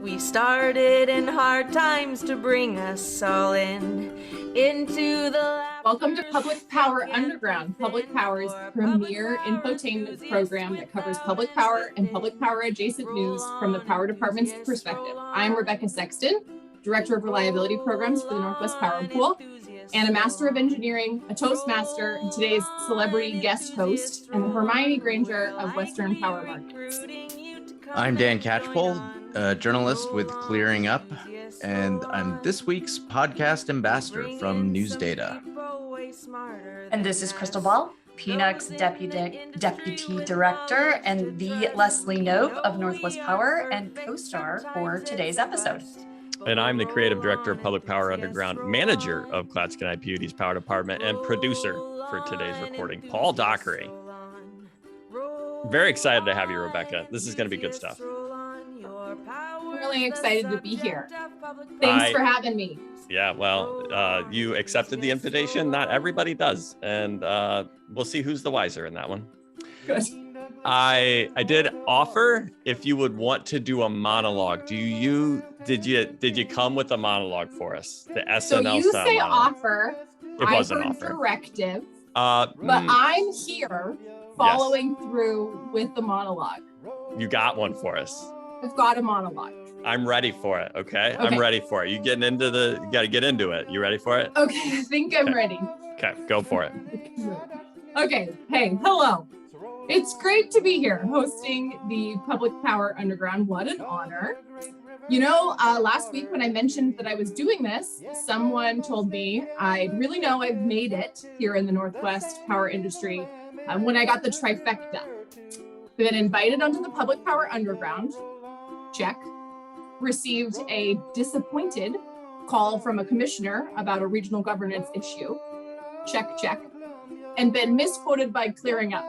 We started in hard times to bring us all into the... Welcome to Public Power Underground, Public Power's premier infotainment program that covers public power and public power adjacent news from the Power Department's perspective. I'm Rebecca Sexton, Director of Reliability Programs for the Northwest Power Pool, and a Master of Engineering, a Toastmaster, and today's celebrity guest host, and the Hermione Granger of Western Power Markets. I'm Dan Catchpole, a journalist with Clearing Up, and I'm this week's podcast ambassador from NewsData. And this is Crystal Ball, PNUC's Deputy Director, and the Leslie Knope of Northwest Power, and co-star for today's episode. And I'm the Creative Director of Public Power Underground, manager of Clatskanie IPUD's Power Department, and producer for today's recording, Paul Dockery. Very excited to have you, Rebecca. This is going to be good stuff. I'm really excited to be here. Thanks for having me. Yeah, well, you accepted the invitation. Not everybody does. And we'll see who's the wiser in that one. Good. I did offer if you would want to do a monologue. Did you come with a monologue for us? The SNL so you style say monologue. offer. It was an offer. Directive. But I'm here following through with the monologue. You got one for us. I've got a monologue. I'm ready for it. Okay. I'm ready for it. You got to get into it. You ready for it? Okay. I think I'm ready. Okay. Go for it. Okay. Hey, hello. It's great to be here hosting the Public Power Underground. What an honor. You know, last week when I mentioned that I was doing this, someone told me I really know I've made it here in the Northwest power industry when I got the trifecta. Been invited onto the Public Power Underground, check. Received a disappointed call from a commissioner about a regional governance issue, check, check. And been misquoted by Clearing Up.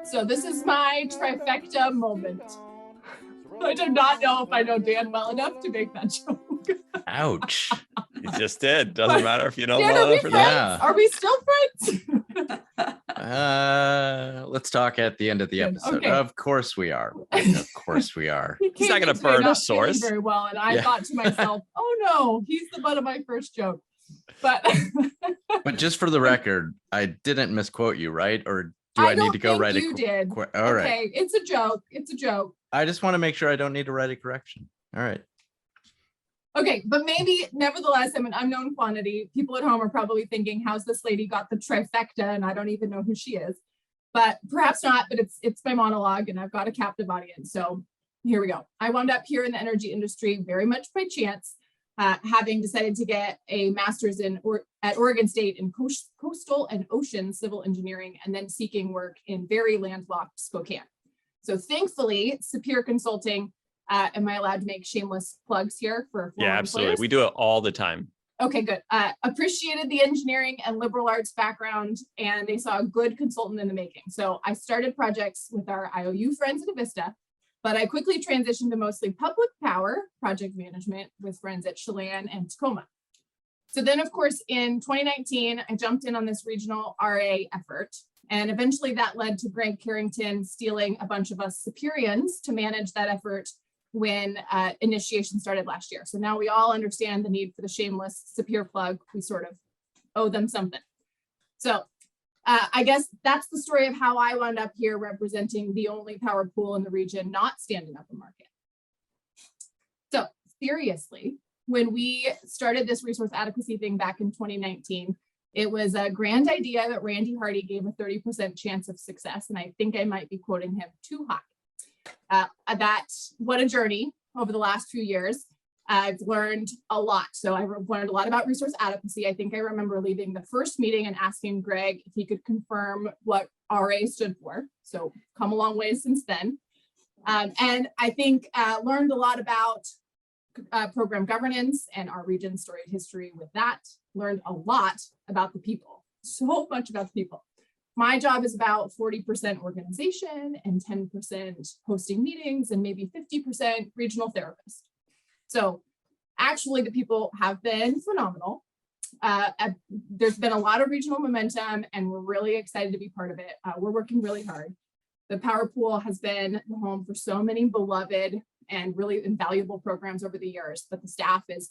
So this is my trifecta moment. I do not know if I know Dan well enough to make that joke. Ouch. You just did. Doesn't matter if you know Dan, well enough or not. Yeah. Are we still friends? Let's talk at the end of the episode. Okay. Of course we are. Of course we are. He's not going to burn a source. Very well, and I thought to myself, "Oh no, he's the butt of my first joke." But just for the record, I didn't misquote you, right? Or do I need to go write you did. All right. Okay, it's a joke. It's a joke. I just want to make sure I don't need to write a correction. All right. Okay, but maybe nevertheless, I'm an unknown quantity. People at home are probably thinking, how's this lady got the trifecta and I don't even know who she is. But perhaps not, but it's my monologue and I've got a captive audience. So here we go. I wound up here in the energy industry very much by chance, having decided to get a master's at Oregon State in coastal and ocean civil engineering, and then seeking work in very landlocked Spokane. So thankfully, Sapir Consulting, am I allowed to make shameless plugs here for Yeah, absolutely. employers? We do it all the time. Okay, good. Appreciated the engineering and liberal arts background, and they saw a good consultant in the making. So I started projects with our IOU friends at Avista, but I quickly transitioned to mostly public power project management with friends at Chelan and Tacoma. So then, of course, in 2019, I jumped in on this regional RA effort. And eventually that led to Greg Carrington stealing a bunch of us Superians to manage that effort when initiation started last year. So now we all understand the need for the shameless Sapir plug. We sort of owe them something. So I guess that's the story of how I wound up here representing the only power pool in the region not standing up a market. So seriously, when we started this resource adequacy thing back in 2019, it was a grand idea that Randy Hardy gave a 30% chance of success. And I think I might be quoting him too high. What a journey over the last few years. I've learned a lot. So I learned a lot about resource adequacy. I think I remember leaving the first meeting and asking Greg if he could confirm what RA stood for. So come a long way since then. And I think learned a lot about program governance and our region's storied history with that. Learned a lot about the people, so much about the people. My job is about 40% organization and 10% hosting meetings and maybe 50% regional therapist. So actually the people have been phenomenal. There's been a lot of regional momentum and we're really excited to be part of it. We're working really hard. The Power Pool has been the home for so many beloved and really invaluable programs over the years, but the staff is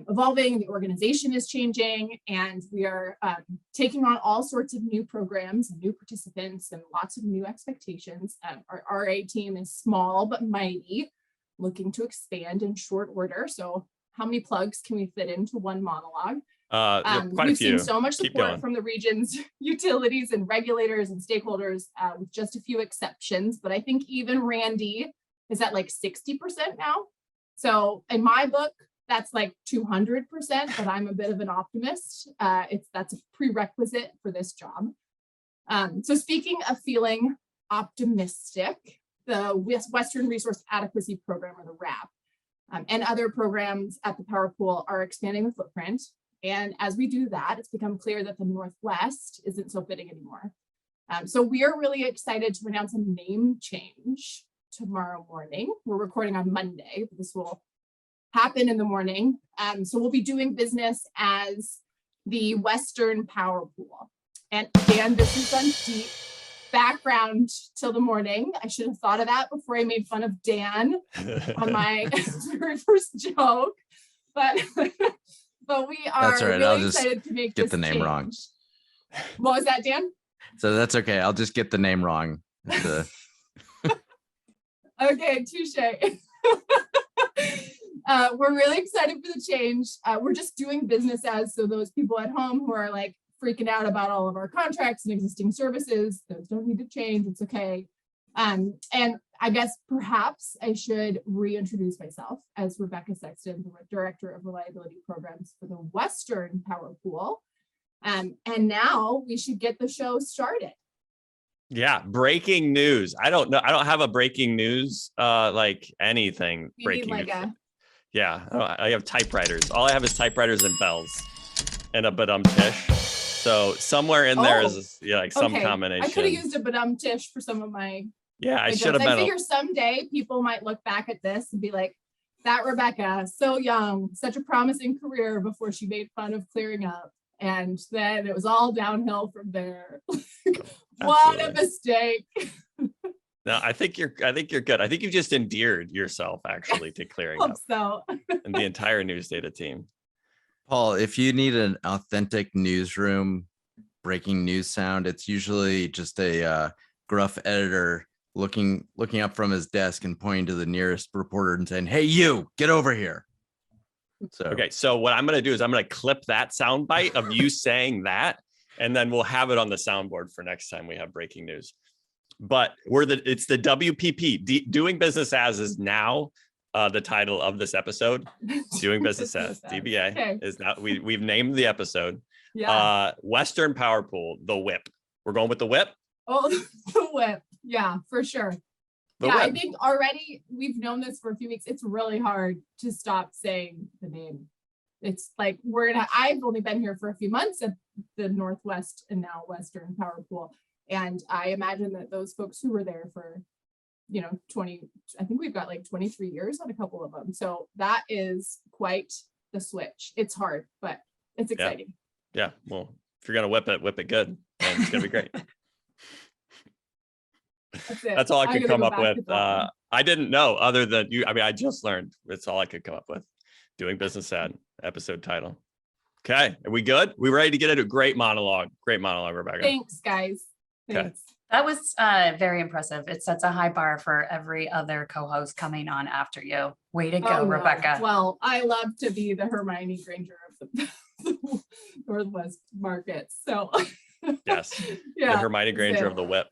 evolving, the organization is changing, and we are taking on all sorts of new programs and new participants and lots of new expectations. Our RA team is small but mighty, looking to expand in short order. So how many plugs can we fit into one monologue? Quite a We've few. seen so much Keep support going. from the region's utilities and regulators and stakeholders, with just a few exceptions. But I think even Randy is at like 60% now. So in my book, that's like 200%, but I'm a bit of an optimist. That's a prerequisite for this job. So speaking of feeling optimistic, the Western Resource Adequacy Program, or the WRAP, and other programs at the power pool are expanding the footprint. And as we do that, it's become clear that the Northwest isn't so fitting anymore. So we are really excited to announce a name change tomorrow morning. We're recording on Monday, but this will happen in the morning. So we'll be doing business as the Western Power Pool. And Dan, this is on deep background till the morning. I should have thought of that before I made fun of Dan on my very first joke. But we are That's all right. really I'll just excited to make get this the name change. wrong. What was that, Dan? So that's okay. I'll just get the name wrong. Okay, touche. We're really excited for the change. We're just doing business as, so those people at home who are like freaking out about all of our contracts and existing services, those don't need to change. It's okay. And I guess perhaps I should reintroduce myself as Rebecca Sexton, the Director of Reliability Programs for the Western Power Pool. And now we should get the show started. Yeah, breaking news. I don't know. I don't have a breaking news, like anything We breaking need like news. Yeah, I have typewriters. All I have is typewriters and bells and a badum-tish. So somewhere in there is like some combination. I could have used a badum-tish for some of my. Yeah, I jokes. should have been. I figure someday people might look back at this and be like, that Rebecca, so young, such a promising career before she made fun of clearing up. And then it was all downhill from there. What a mistake. No, I think you're good. I think you've just endeared yourself actually to clearing up So and the entire NewsData team. Paul, if you need an authentic newsroom breaking news sound, it's usually just a gruff editor looking up from his desk and pointing to the nearest reporter and saying, "Hey, you, get over here." So Okay, so what I'm going to do is I'm going to clip that sound bite of you saying that, and then we'll have it on the soundboard for next time we have breaking news. But it's the WPP, doing business as is now the title of this episode. Doing business as DBA is now we've named the episode. yeah. Western Power Pool, the whip. We're going with the whip. Oh, the whip. Yeah, for sure. I think already we've known this for a few weeks. It's really hard to stop saying the name. It's like I've only been here for a few months at the Northwest and now Western Power Pool. And I imagine that those folks who were there for, 20, I think we've got like 23 years on a couple of them. So that is quite the switch. It's hard, but it's exciting. Yeah. Well, if you're going to whip it good. And it's going to be great. That's all I could come up with. I didn't know other than you. I mean, I just learned. It's all I could come up with. Doing business at episode title. Okay. Are we good? We ready to get into a great monologue, Rebecca. Thanks, guys. Thanks. That was very impressive. It sets a high bar for every other co-host coming on after you. Way to go, Rebecca. Well, I love to be the Hermione Granger of the Northwest markets. So yes. Yeah. The Hermione Granger of the whip.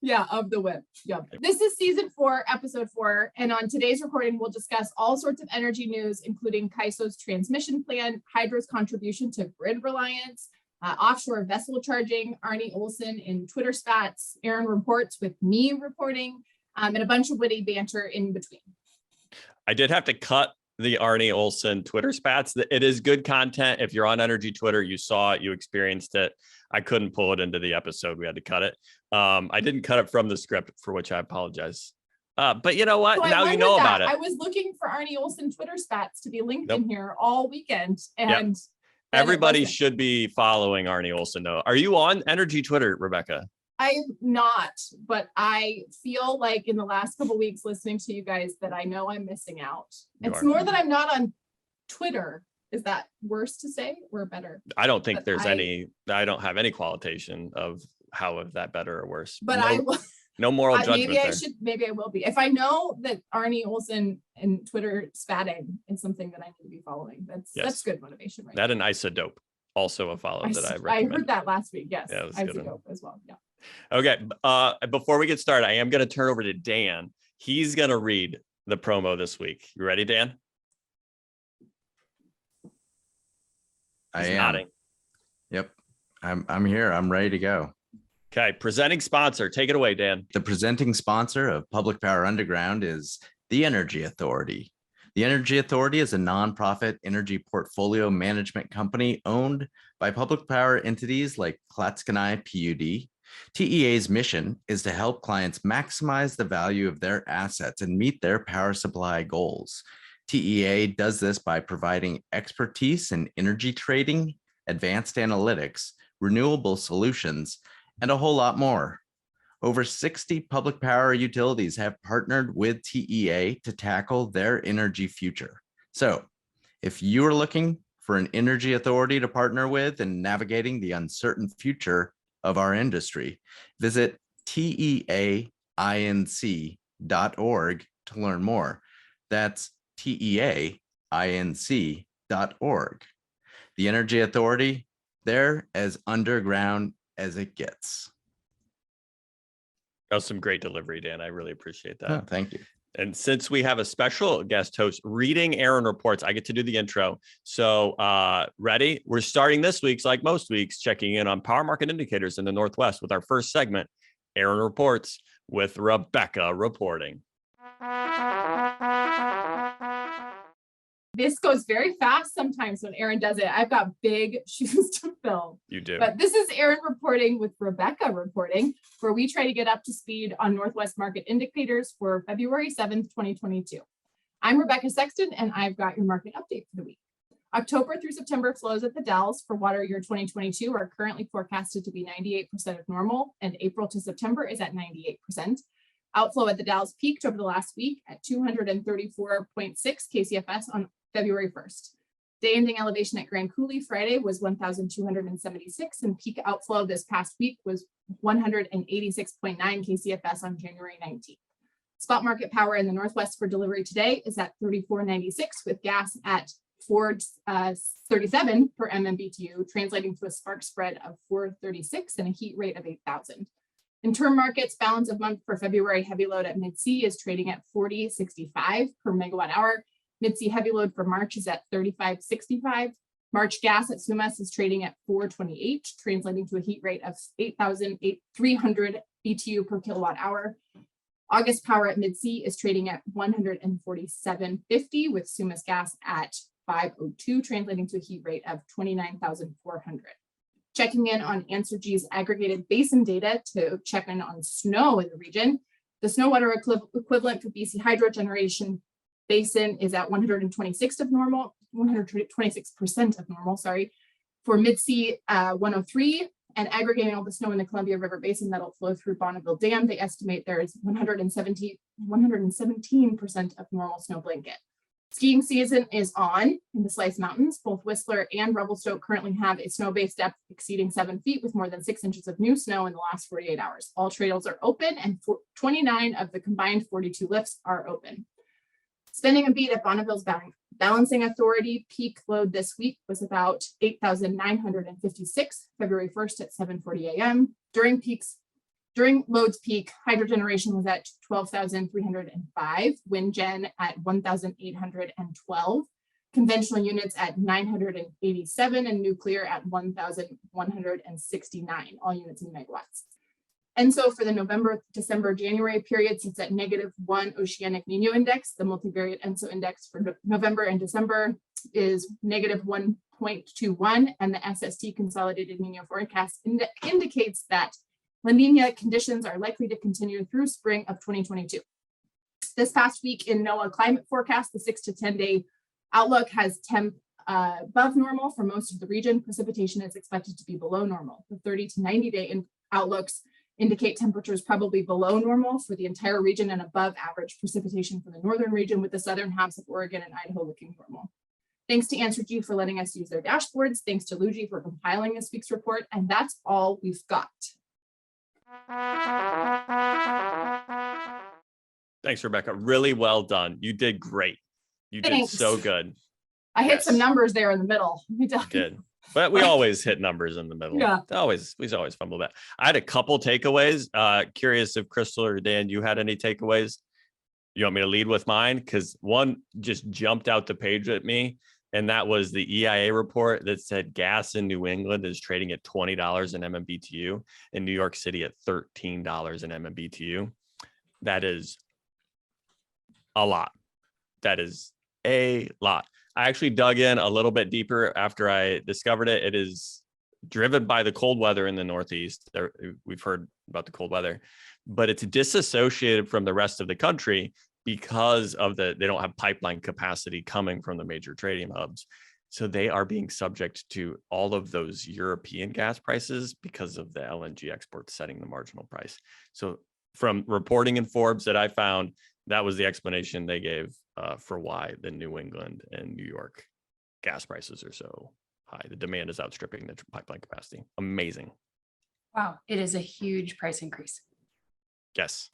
Yeah, of the whip. Yep. This is season 4, episode 4. And on today's recording, we'll discuss all sorts of energy news, including CAISO's transmission plan, Hydro's contribution to grid reliance, offshore vessel charging, Arnie Olson in Twitter spats, Arin Reports with me reporting, and a bunch of witty banter in between. I did have to cut the Arnie Olson Twitter spats. It is good content. If you're on Energy Twitter, you saw it, you experienced it. I couldn't pull it into the episode. We had to cut it. I didn't cut it from the script, for which I apologize. But you know what? So now you know about it. I was looking for Arnie Olson Twitter spats to be linked in here all weekend. And everybody should be following Arnie Olson, though. Are you on Energy Twitter, Rebecca? I'm not, but I feel like in the last couple of weeks listening to you guys that I know I'm missing out. It's more that I'm not on Twitter. Is that worse to say or better? I don't think there's I don't have any qualification of how is that better or worse. But no moral judgment maybe maybe I will be. If I know that Arnie Olson and Twitter spatting is something that I need to be following, that's good motivation, right? That and isodope, also a follow that I recommend. I heard that last week. Yes, yeah, isodope as well. Yeah. Okay. Before we get started, I am going to turn over to Dan. He's going to read the promo this week. You ready, Dan? He's nodding. Yep. I'm here. I'm ready to go. Okay. Presenting sponsor. Take it away, Dan. The presenting sponsor of Public Power Underground is the Energy Authority. The Energy Authority is a nonprofit energy portfolio management company owned by public power entities like Clatskanie PUD. TEA's mission is to help clients maximize the value of their assets and meet their power supply goals. TEA does this by providing expertise in energy trading, advanced analytics, renewable solutions, and a whole lot more. Over 60 public power utilities have partnered with TEA to tackle their energy future. So, if you are looking for an energy authority to partner with in navigating the uncertain future of our industry, visit TEAINC.org to learn more. That's TEAINC.org. The Energy Authority, they're as underground as it gets. That was some great delivery, Dan. I really appreciate that. Oh, thank you. And since we have a special guest host reading Arin Reports, I get to do the intro. So ready? We're starting this week's, like most weeks, checking in on power market indicators in the Northwest with our first segment, Arin Reports, with Rebecca reporting. This goes very fast sometimes when Arin does it. I've got big shoes to fill. You do. But this is Arin reporting with Rebecca reporting, where we try to get up to speed on Northwest market indicators for February 7th, 2022. I'm Rebecca Sexton, and I've got your market update for the week. October through September flows at the Dalles for water year 2022 are currently forecasted to be 98% of normal, and April to September is at 98%. Outflow at the Dalles peaked over the last week at 234.6 KCFS on February 1st. Day ending elevation at Grand Coulee Friday was 1,276, and peak outflow this past week was 186.9 KCFS on January 19th. Spot market power in the Northwest for delivery today is at 34.96, with gas at 4.37 per MMBTU, translating to a spark spread of 4.36 and a heat rate of 8,000. In term markets, balance of month for February heavy load at Mid-C is trading at 40.65 per megawatt hour. Mid-C heavy load for March is at 35.65. March gas at Sumas is trading at 4.28, translating to a heat rate of 8,300 BTU per kilowatt hour. August power at Mid-C is trading at 147.50, with Sumas gas at 5.02, translating to a heat rate of 29,400. Checking in on AnswerG's aggregated basin data to check in on snow in the region. The snow water equivalent for BC hydro generation basin is at 126% of normal, sorry. For Mid-C, 103, and aggregating all the snow in the Columbia River Basin that'll flow through Bonneville Dam, they estimate there is 117% of normal snow blanket. Skiing season is on in the Slice Mountains. Both Whistler and Revelstoke currently have a snow base depth exceeding 7 feet with more than 6 inches of new snow in the last 48 hours. All trails are open, and 29 of the combined 42 lifts are open. Spending a beat at Bonneville's Balancing Authority, peak load this week was about 8,956, February 1st at 7:40 a.m. During load's peak, hydro generation was at 12,305, wind gen at 1,812, conventional units at 987, and nuclear at 1,169, all units in megawatts. And so for the November, December, January period, sits at -1 Oceanic Nino Index. The multivariate ENSO index for November and December is -1.21, and the SST Consolidated Nino Forecast indicates that La Nina conditions are likely to continue through spring of 2022. This past week in NOAA climate forecast, the 6 to 10 day outlook has temp above normal for most of the region. Precipitation is expected to be below normal. The 30 to 90 day outlooks indicate temperatures probably below normal for the entire region and above average precipitation for the northern region, with the southern halves of Oregon and Idaho looking normal. Thanks to AnswerG for letting us use their dashboards. Thanks to Luigi for compiling this week's report. And that's all we've got. Thanks, Rebecca. Really well done. You did great. You did Thanks. so good. I hit some numbers there in the middle. You did. But we always hit numbers in the middle. Yeah. We always fumble that. I had a couple takeaways. Curious if Crystal or Dan, you had any takeaways? You want me to lead with mine? Because one just jumped out the page at me. And that was the EIA report that said gas in New England is trading at $20 an MMBTU, in New York City at $13 an MMBTU. That is a lot. That is a lot. I actually dug in a little bit deeper after I discovered it. It is driven by the cold weather in the Northeast. We've heard about the cold weather, but it's disassociated from the rest of the country because of they don't have pipeline capacity coming from the major trading hubs. So they are being subject to all of those European gas prices because of the LNG exports setting the marginal price. So from reporting in Forbes that I found, that was the explanation they gave for why the New England and New York gas prices are so high. The demand is outstripping the pipeline capacity. Amazing. Wow, it is a huge price increase. Yes.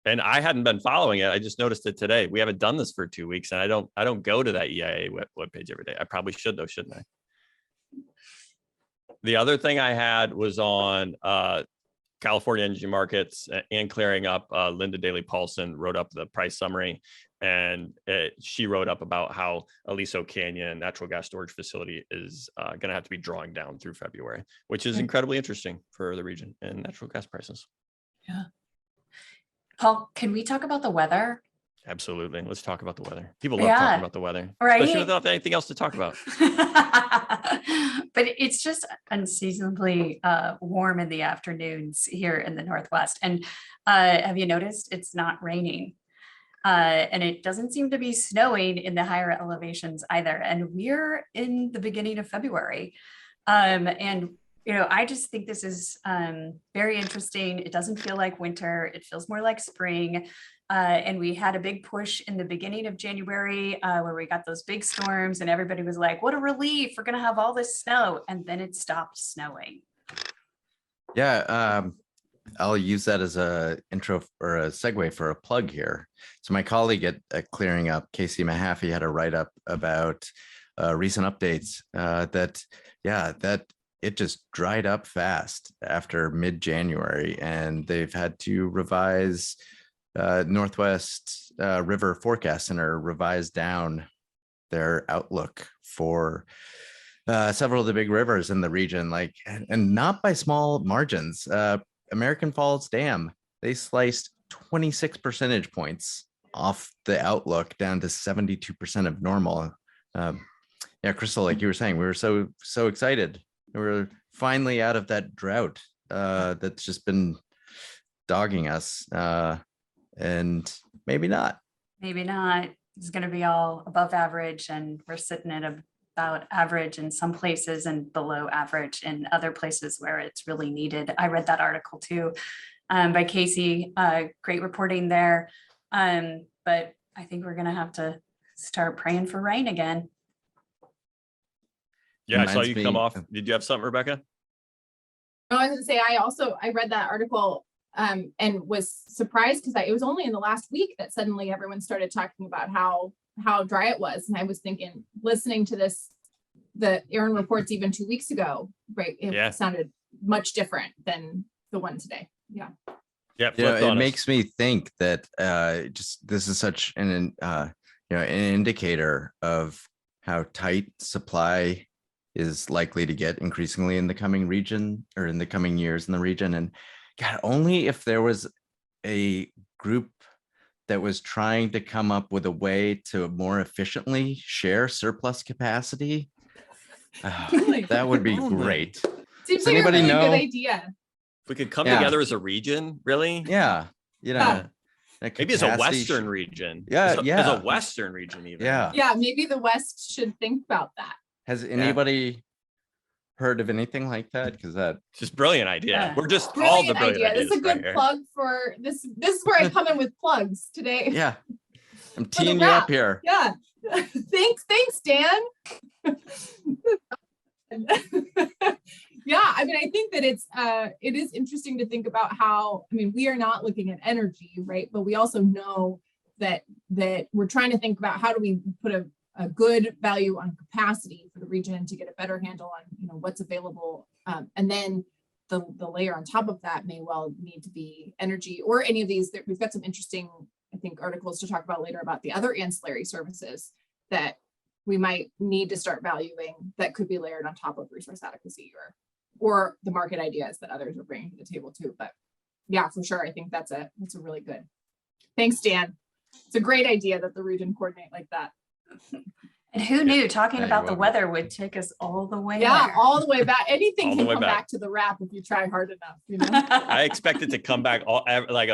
And I hadn't been following it. I just noticed it today. We haven't done this for 2 weeks, and I don't go to that EIA webpage every day. I probably should though, shouldn't I? The other thing I had was on California energy markets and clearing up. Linda Daly Paulson wrote up the price summary, and she wrote up about how Aliso Canyon natural gas storage facility is going to have to be drawing down through February, which is incredibly interesting for the region and natural gas prices. Yeah. Paul, can we talk about the weather? Absolutely. Let's talk about the weather. People love talking about the weather, right? Especially without anything else to talk about. But it's just unseasonably warm in the afternoons here in the Northwest. And have you noticed it's not raining? And it doesn't seem to be snowing in the higher elevations either. And we're in the beginning of February. And I just think this is very interesting. It doesn't feel like winter. It feels more like spring. And we had a big push in the beginning of January where we got those big storms and everybody was like, what a relief. We're going to have all this snow. And then it stopped snowing. Yeah. I'll use that as a intro or a segue for a plug here. So my colleague at Clearing Up, Casey Mahaffey, had a write-up about recent updates that it just dried up fast after mid-January, and they've had to revise Northwest River Forecast Center revise down their outlook for several of the big rivers in the region, and not by small margins. American Falls Dam, they sliced 26 percentage points off the outlook down to 72% of normal. Crystal, like you were saying, we were so excited. We're finally out of that drought that's just been dogging us, and maybe not. Maybe not. It's going to be all above average, and we're sitting at about average in some places and below average in other places where it's really needed. I read that article too by Casey. Great reporting there. But I think we're going to have to start praying for rain again. Yeah, I saw you come off. Did you have something, Rebecca? No, I was going to say, I read that article and was surprised because it was only in the last week that suddenly everyone started talking about how dry it was. And I was thinking, listening to the Arin reports even 2 weeks ago, right? It sounded much different than the one today. Yeah. Yeah. It makes me think that this is such an indicator of how tight supply is likely to get increasingly in the coming region, or in the coming years in the region. And God, only if there was a group that was trying to come up with a way to more efficiently share surplus capacity, that would be great. Seems like a really good idea. If we could come together as a region, really? Yeah. Maybe as a Western region. As a Western region even. Yeah, maybe the West should think about that. Has anybody heard of anything like that? Because that Just brilliant idea. Yeah. We're just all the Brilliant brilliant idea. This is a ideas right good here. plug for this. This is where I come in with plugs today. yeah, I'm For the teeing you wrap. up here. Yeah. Thanks, Dan. Yeah, I mean, I think that it is interesting to think about how, I mean, we are not looking at energy, right? But we also know that we're trying to think about how do we put a good value on capacity for the region to get a better handle on, you know, what's available. And then the layer on top of that may well need to be energy or any of these. We've got some interesting, I think, articles to talk about later about the other ancillary services that we might need to start valuing that could be layered on top of resource adequacy or the market ideas that others are bringing to the table too. But yeah, for sure. I think that's a really good. Thanks, Dan. It's a great idea that the region coordinate like that. And who knew talking Yeah, about you're the welcome. weather would take us all the way Yeah, there. all the way back. Anything All the can way come back. back to the wrap if you try hard enough, you know? I expect it to come back like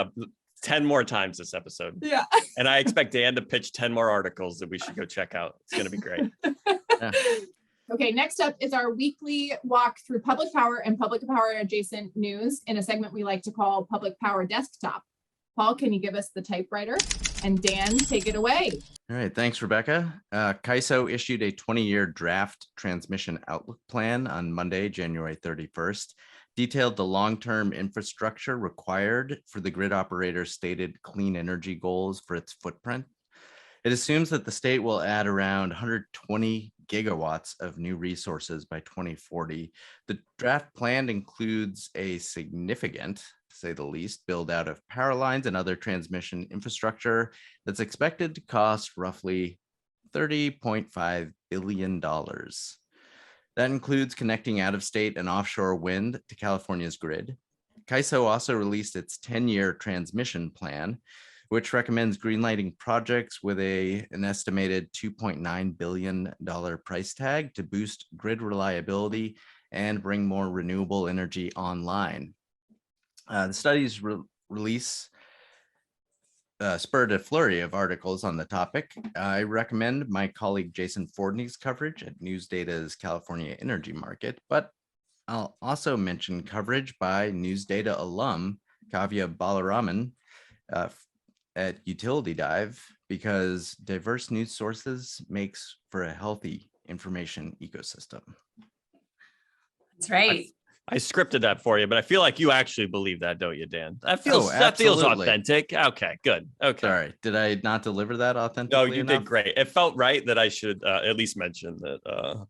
10 more times this episode. Yeah. And I expect Dan to pitch 10 more articles that we should go check out. It's going to be great. Okay, next up is our weekly walk through public power and public power adjacent news in a segment we like to call Public Power Desktop. Paul, can you give us the typewriter? And Dan, take it away. All right, thanks, Rebecca. CAISO issued a 20-year draft transmission outlook plan on Monday, January 31st, detailed the long-term infrastructure required for the grid operator's stated clean energy goals for its footprint. It assumes that the state will add around 120 gigawatts of new resources by 2040. The draft plan includes a significant, to say the least, build out of power lines and other transmission infrastructure that's expected to cost roughly $30.5 billion. That includes connecting out-of-state and offshore wind to California's grid. CAISO also released its 10-year transmission plan, which recommends greenlighting projects with an estimated $2.9 billion price tag to boost grid reliability and bring more renewable energy online. The study's release spurred a flurry of articles on the topic. I recommend my colleague Jason Fordney's coverage at NewsData's California Energy Market, but I'll also mention coverage by NewsData alum Kavya Balaraman at Utility Dive, because diverse news sources makes for a healthy information ecosystem. That's right. I scripted that for you, but I feel like you actually believe that, don't you, Dan? That Oh, feels absolutely. authentic. Okay, good. Okay. Sorry, did I not deliver that authentically? No, you enough? did great. It felt right that I should at least mention that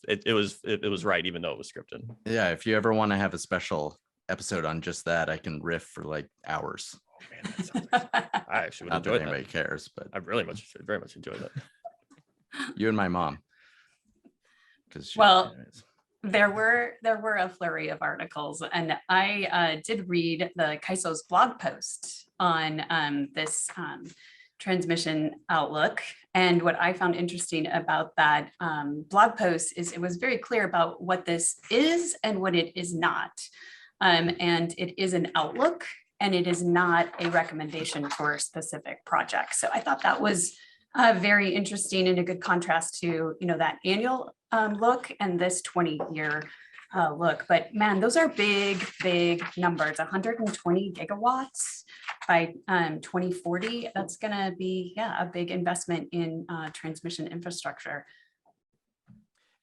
it was right, even though it was scripted. Yeah, if you ever want to have a special episode on just that, I can riff for like hours. Oh man, that sounds I actually would Not that enjoy anybody that. cares, but I very much enjoyed that. you and my mom. Well, there were a flurry of articles, and I did read the CAISO's blog post on this transmission outlook. And what I found interesting about that blog post is it was very clear about what this is and what it is not. And it is an outlook, and it is not a recommendation for specific projects. So I thought that was very interesting and a good contrast to, you know, that annual look and this 20-year look. But man, those are big numbers. 120 gigawatts by 2040. That's going to be a big investment in transmission infrastructure.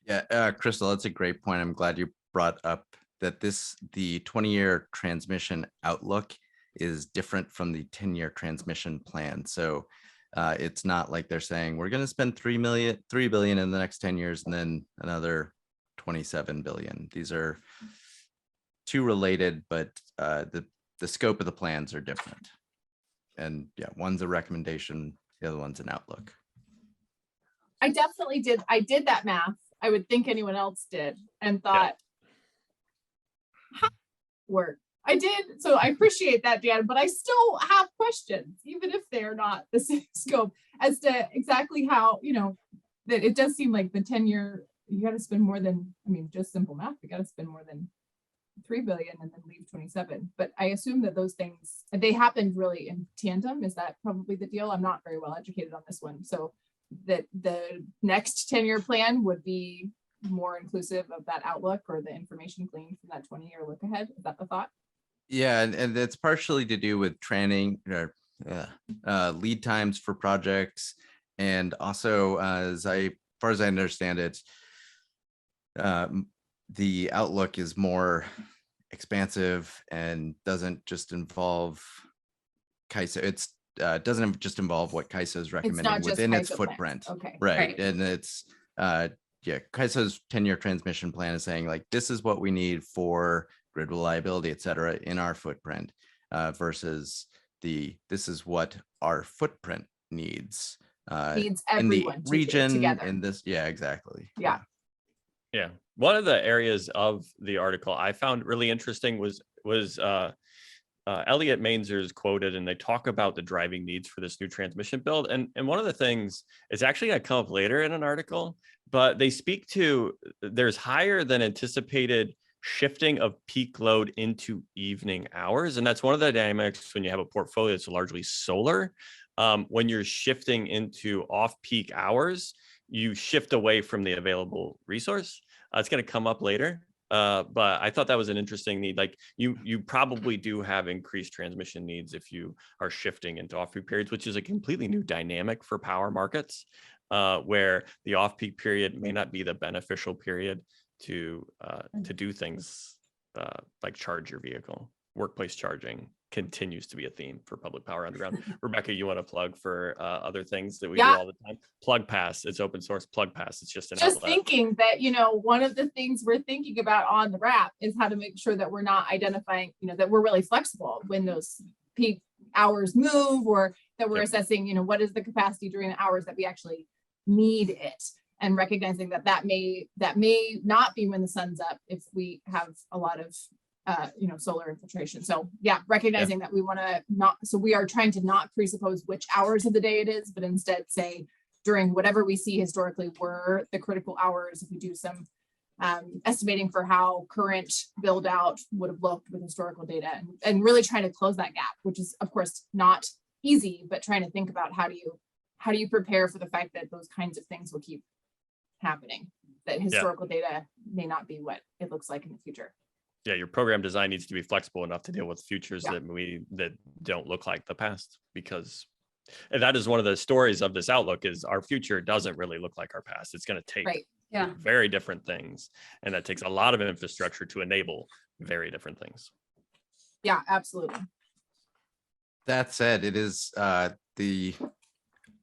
Yeah, Crystal, that's a great point. I'm glad you brought up that the 20-year transmission outlook is different from the 10-year transmission plan. So it's not like they're saying we're going to spend $3 billion in the next 10 years and then another 27 billion. These are two related, but the scope of the plans are different. And yeah, one's a recommendation, the other one's an outlook. I definitely did. I did that math. I would think anyone else did, and thought, how work? I did. So I appreciate that, Dan, but I still have questions, even if they're not the same scope, as to exactly how, you know, that it does seem like the 10-year, you got to spend more than, I mean, just simple math, you got to spend more than 3 billion and then leave 27. But I assume that those things, they happened really in tandem. Is that probably the deal? I'm not very well educated on this one. So that the next 10-year plan would be more inclusive of that outlook or the information gleaned from that 20-year look ahead? Is that the thought? Yeah, and it's partially to do with training or lead times for projects, and also as far as I understand it, the outlook is more expansive and doesn't just involve CAISO. It's doesn't just involve what CAISO is recommending within its footprint. Okay. Right. And it's CAISO's 10-year transmission plan is saying like, this is what we need for grid reliability, et cetera, in our footprint, versus this is what our footprint needs Needs in the everyone to region together. in this. Yeah, exactly. Yeah. Yeah. One of the areas of the article I found really interesting was Elliot Mainzer's quoted, and they talk about the driving needs for this new transmission build. And one of the things is actually going to come up later in an article, but they speak to there's higher than anticipated shifting of peak load into evening hours. And that's one of the dynamics when you have a portfolio that's largely solar. When you're shifting into off-peak hours, you shift away from the available resource. It's going to come up later. But I thought that was an interesting need. Like you probably do have increased transmission needs if you are shifting into off-peak periods, which is a completely new dynamic for power markets, where the off-peak period may not be the beneficial period to do things like charge your vehicle. Workplace charging continues to be a theme for public power underground. Rebecca, you want to plug for other things that we do all the time? Plug Pass, it's open source. Plug Pass, it's just an outlet. Thinking that, one of the things we're thinking about on the wrap is how to make sure that we're not identifying, that we're really flexible when those peak hours move, or that we're assessing, what is the capacity during the hours that we actually need it, and recognizing that may not be when the sun's up if we have a lot of solar infiltration. So recognizing that we want to we are trying to not presuppose which hours of the day it is, but instead say during whatever we see historically were the critical hours. If we do some estimating for how current build out would have looked with historical data, and really trying to close that gap, which is of course not easy, but trying to think about how do you prepare for the fact that those kinds of things will keep happening, that historical data may not be what it looks like in the future. Yeah, your program design needs to be flexible enough to deal with futures that don't look like the past, because that is one of the stories of this outlook is our future doesn't really look like our past. It's going to take very different things, and that takes a lot of infrastructure to enable very different things. Yeah, absolutely. That said, it is the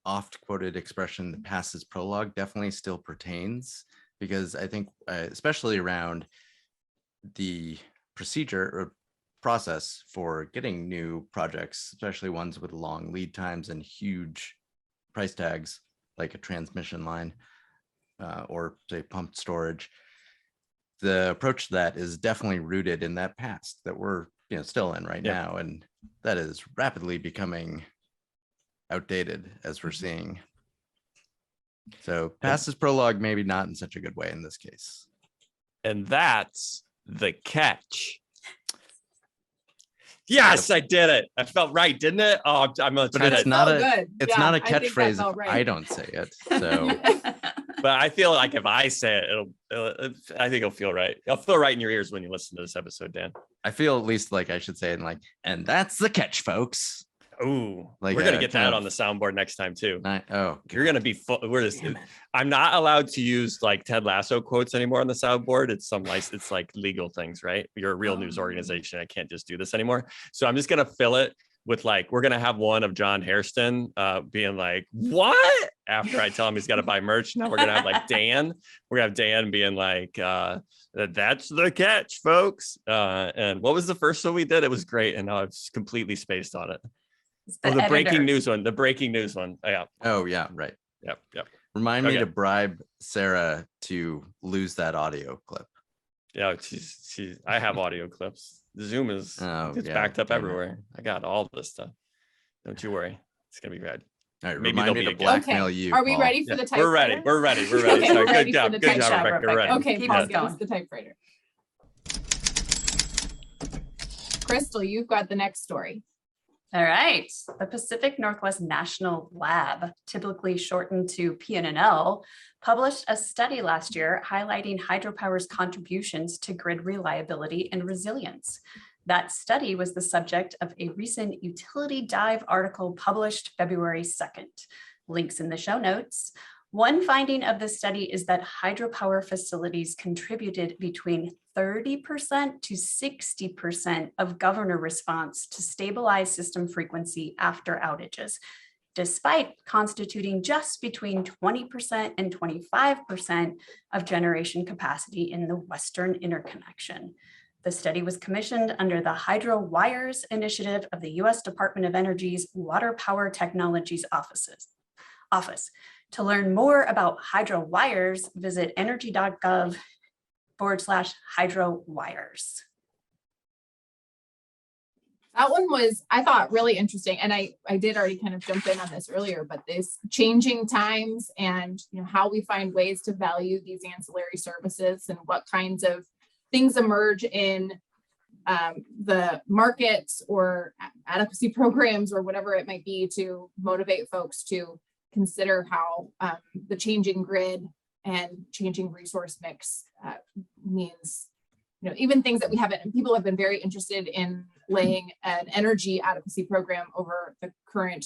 oft quoted expression, the past is prologue, definitely still pertains, because I think especially around the procedure or process for getting new projects, especially ones with long lead times and huge price tags, like a transmission line or say pumped storage. The approach to that is definitely rooted in that past that we're still in right now, and that is rapidly becoming outdated as we're seeing. So past is prologue, maybe not in such a good way in this case. And that's the catch. Yes, I did it. I felt right, didn't it? Oh, I'm gonna try to. It's not a catchphrase if I don't say it. So, but I feel like if I say it, I think it'll feel right. It'll feel right in your ears when you listen to this episode, Dan. I feel at least like I should say it and that's the catch, folks. Ooh, we're gonna get that on the soundboard next time too. You're gonna be full. I'm not allowed to use like Ted Lasso quotes anymore on the soundboard. It's like legal things, right? You're a real news organization. I can't just do this anymore. So I'm just gonna fill it with we're gonna have one of John Hairston being like, "What?" after I tell him he's got to buy merch. Now we're gonna have Dan. We're gonna have Dan being like, "That's the catch, folks." And what was the first one we did? It was great, and now I've completely spaced on it. The breaking news one. The breaking news one. Yeah. Oh yeah. Right. Yep. Remind me to bribe Sarah to lose that audio clip. Yeah, I have audio clips. Zoom is backed up everywhere. I got all this stuff. Don't you worry. It's gonna be good. All right. Maybe they'll be to blackmail you. Are we ready for the typewriter? We're ready. Okay, Sorry, good job, Rebecca. We're ready. Okay, Paul, give us the typewriter. Crystal, you've got the next story. All right. The Pacific Northwest National Lab, typically shortened to PNNL, published a study last year highlighting hydropower's contributions to grid reliability and resilience. That study was the subject of a recent Utility Dive article published February 2nd. Links in the show notes. One finding of the study is that hydropower facilities contributed between 30% to 60% of governor response to stabilize system frequency after outages, despite constituting just between 20% and 25% of generation capacity in the Western interconnection. The study was commissioned under the Hydro Wires initiative of the U.S. Department of Energy's Water Power Technologies Office. To learn more about Hydro Wires, visit energy.gov/Hydro Wires. That one was, I thought, really interesting. And I did already kind of jump in on this earlier, but this changing times and how we find ways to value these ancillary services and what kinds of things emerge in the markets or adequacy programs or whatever it might be to motivate folks to consider how the changing grid and changing resource mix means, even things that we haven't, people have been very interested in laying an energy adequacy program over the current,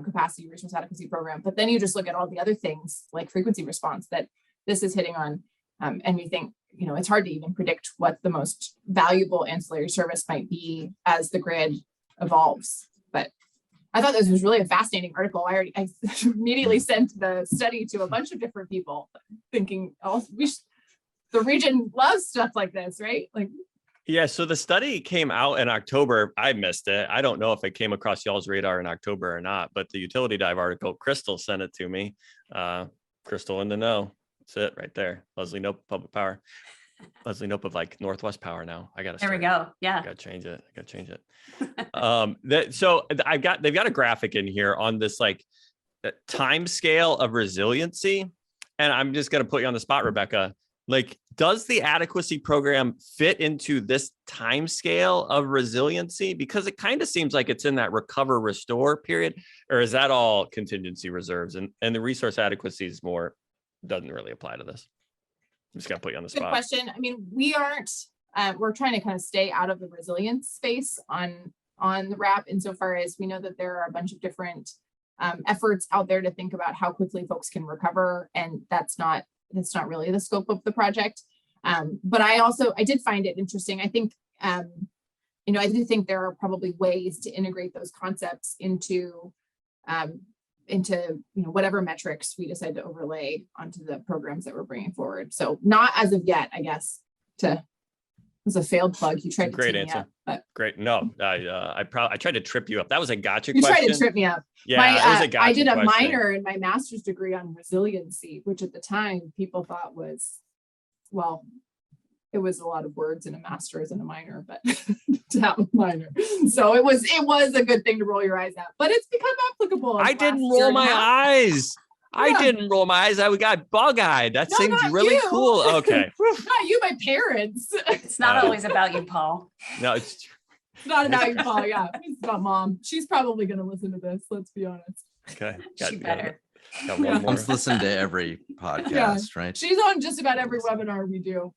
capacity resource adequacy program. But then you just look at all the other things like frequency response that this is hitting on. And you think, it's hard to even predict what the most valuable ancillary service might be as the grid evolves. But I thought this was really a fascinating article. I immediately sent the study to a bunch of different people thinking, the region loves stuff like this, right? Yeah, so the study came out in October. I missed it. I don't know if it came across y'all's radar in October or not, but the Utility Dive article, Crystal sent it to me. Crystal in the know. That's it right there. Leslie Knope, Public Power. Leslie Knope of Northwest Power now. There we go. Yeah. I gotta change it. So they've got a graphic in here on this time scale of resiliency. And I'm just gonna put you on the spot, Rebecca. Does the adequacy program fit into this time scale of resiliency? Because it kind of seems like it's in that recover restore period, or is that all contingency reserves and the resource adequacy is more, doesn't really apply to this? I'm just gonna put you on the spot. Good question. I mean, we aren't, we're trying to kind of stay out of the resilience space on the RAP insofar as we know that there are a bunch of different efforts out there to think about how quickly folks can recover. And that's not really the scope of the project. But I did find it interesting. I think, I do think there are probably ways to integrate those concepts into whatever metrics we decide to overlay onto the programs that we're bringing forward. So not as of yet, I guess. It was a failed plug. You tried to great trip answer. me up, but Great. No, I tried to trip you up. That was a gotcha you question. tried to trip me up. Yeah, it was a gotcha I did a question. minor in my master's degree on resiliency, which at the time people thought was, well, it was a lot of words in a master's and a minor, but to have a minor. So it was a good thing to roll your eyes at, but it's become applicable. I didn't roll my eyes. I didn't roll my eyes. I got bug-eyed. That seems really cool. Okay. Not you, my parents. It's not always about you, Paul. No, it's not about you, Paul. Yeah, it's about mom. She's probably going to listen to this. Let's be honest. okay. She better. Got one more. Mom's listen to every podcast, right? She's on just about every webinar we do.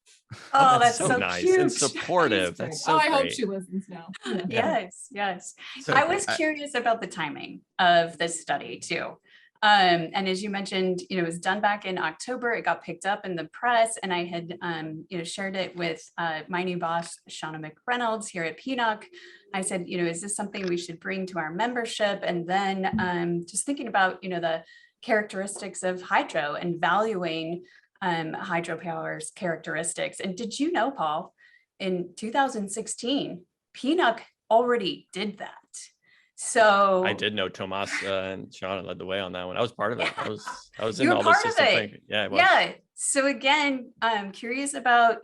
Oh, that's so nice cute. and supportive. That's so I hope great. she listens now. Yes, yes. So I was curious about the timing of this study too. And as you mentioned, it was done back in October. It got picked up in the press, and I had, shared it with my new boss, Shauna McReynolds here at PNUC. I said, is this something we should bring to our membership? And then just thinking about, the characteristics of hydro and valuing hydropower's characteristics. And did you know, Paul, in 2016, PNUC already did that. So I did know Tomas and Shauna led the way on that one. I was part of it. I was in You were all the part of system it. thinking. Yeah, it was. yeah. So again, I'm curious about,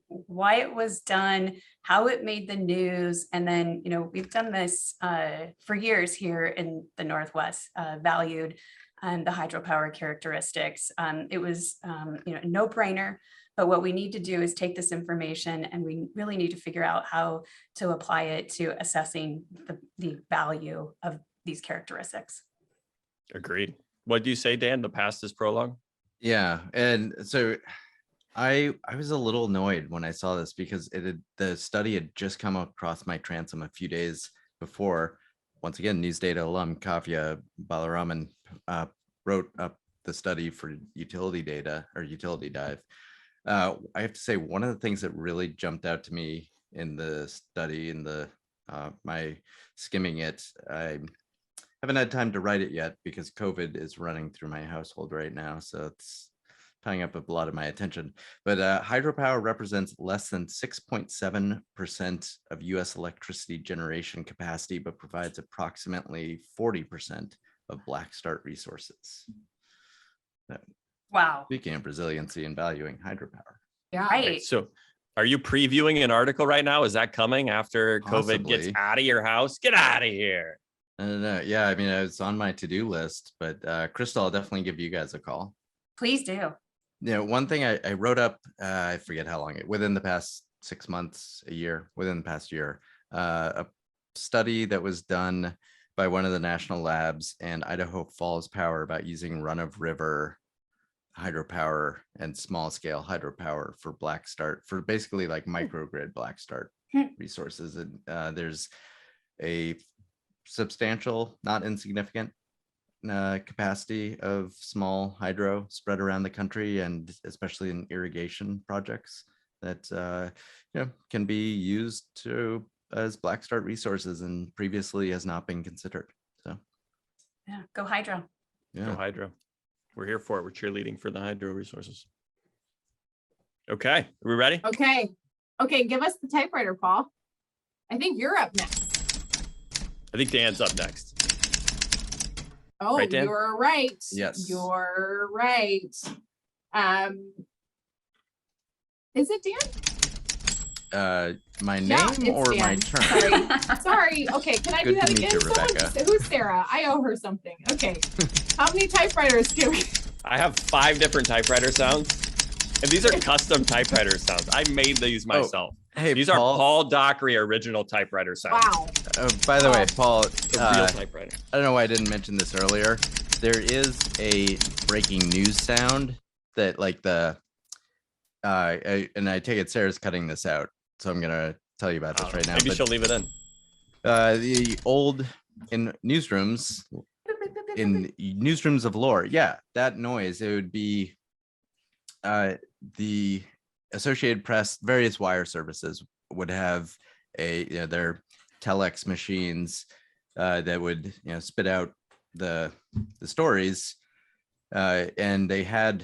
why it was done, how it made the news. And then, we've done this for years here in the Northwest, valued the hydropower characteristics. It was, a no-brainer But what we need to do is take this information and we really need to figure out how to apply it to assessing the value of these characteristics. Agreed. What do you say, Dan? The past is prologue? Yeah. And so I was a little annoyed when I saw this because the study had just come across my transom a few days before. Once again, NewsData alum Kavya Balaraman wrote up the study for Utility Data or Utility Dive. I have to say, one of the things that really jumped out to me in the study, in the my skimming it, I haven't had time to write it yet because COVID is running through my household right now, so it's tying up a lot of my attention. But hydropower represents less than 6.7% of US electricity generation capacity, but provides approximately 40% of black start resources. Wow. Speaking of resiliency and valuing hydropower. Yeah. Right. So are you previewing an article right now? Is that coming after COVID gets Possibly. out of your house? Get out of here. I don't know. Yeah, I mean, it's on my to-do list, but Crystal, I'll definitely give you guys a call. Please do. You know, one thing I wrote up, I forget how long, within the past 6 months, a year, within the past year, a study that was done by one of the national labs and Idaho Falls Power about using run-of-river hydropower and small-scale hydropower for black start, for basically like microgrid black start resources. And there's a substantial, not insignificant capacity of small hydro spread around the country, and especially in irrigation projects that can be used as black start resources and previously has not been considered. So Yeah. Go hydro. yeah. Go hydro. We're here for it. We're cheerleading for the hydro resources. Okay, are we ready? Okay. Okay, give us the typewriter, Paul. I think you're up next. I think Dan's up next. Oh, Right, Dan? you're right. Yes. You're right. Is it Dan? My name Yeah, it's or my Dan. turn? Sorry. Sorry. Okay, can I Good do that to meet again? you, Rebecca. Who's Sarah? I owe her something. Okay. How many typewriters can we? I have 5 different typewriter sounds, and these are custom typewriter sounds. I made these myself. Hey, These are Paul Dockery original typewriter sounds. Wow. By the way, Paul, The real typewriter. I don't know why I didn't mention this earlier. There is a breaking news sound that like and I take it Sarah's cutting this out, so I'm gonna tell you about this right now. Maybe But, she'll leave it in. the old in newsrooms of lore, yeah, that noise, it would be the Associated Press, various wire services would have their telex machines that would spit out the stories, and they had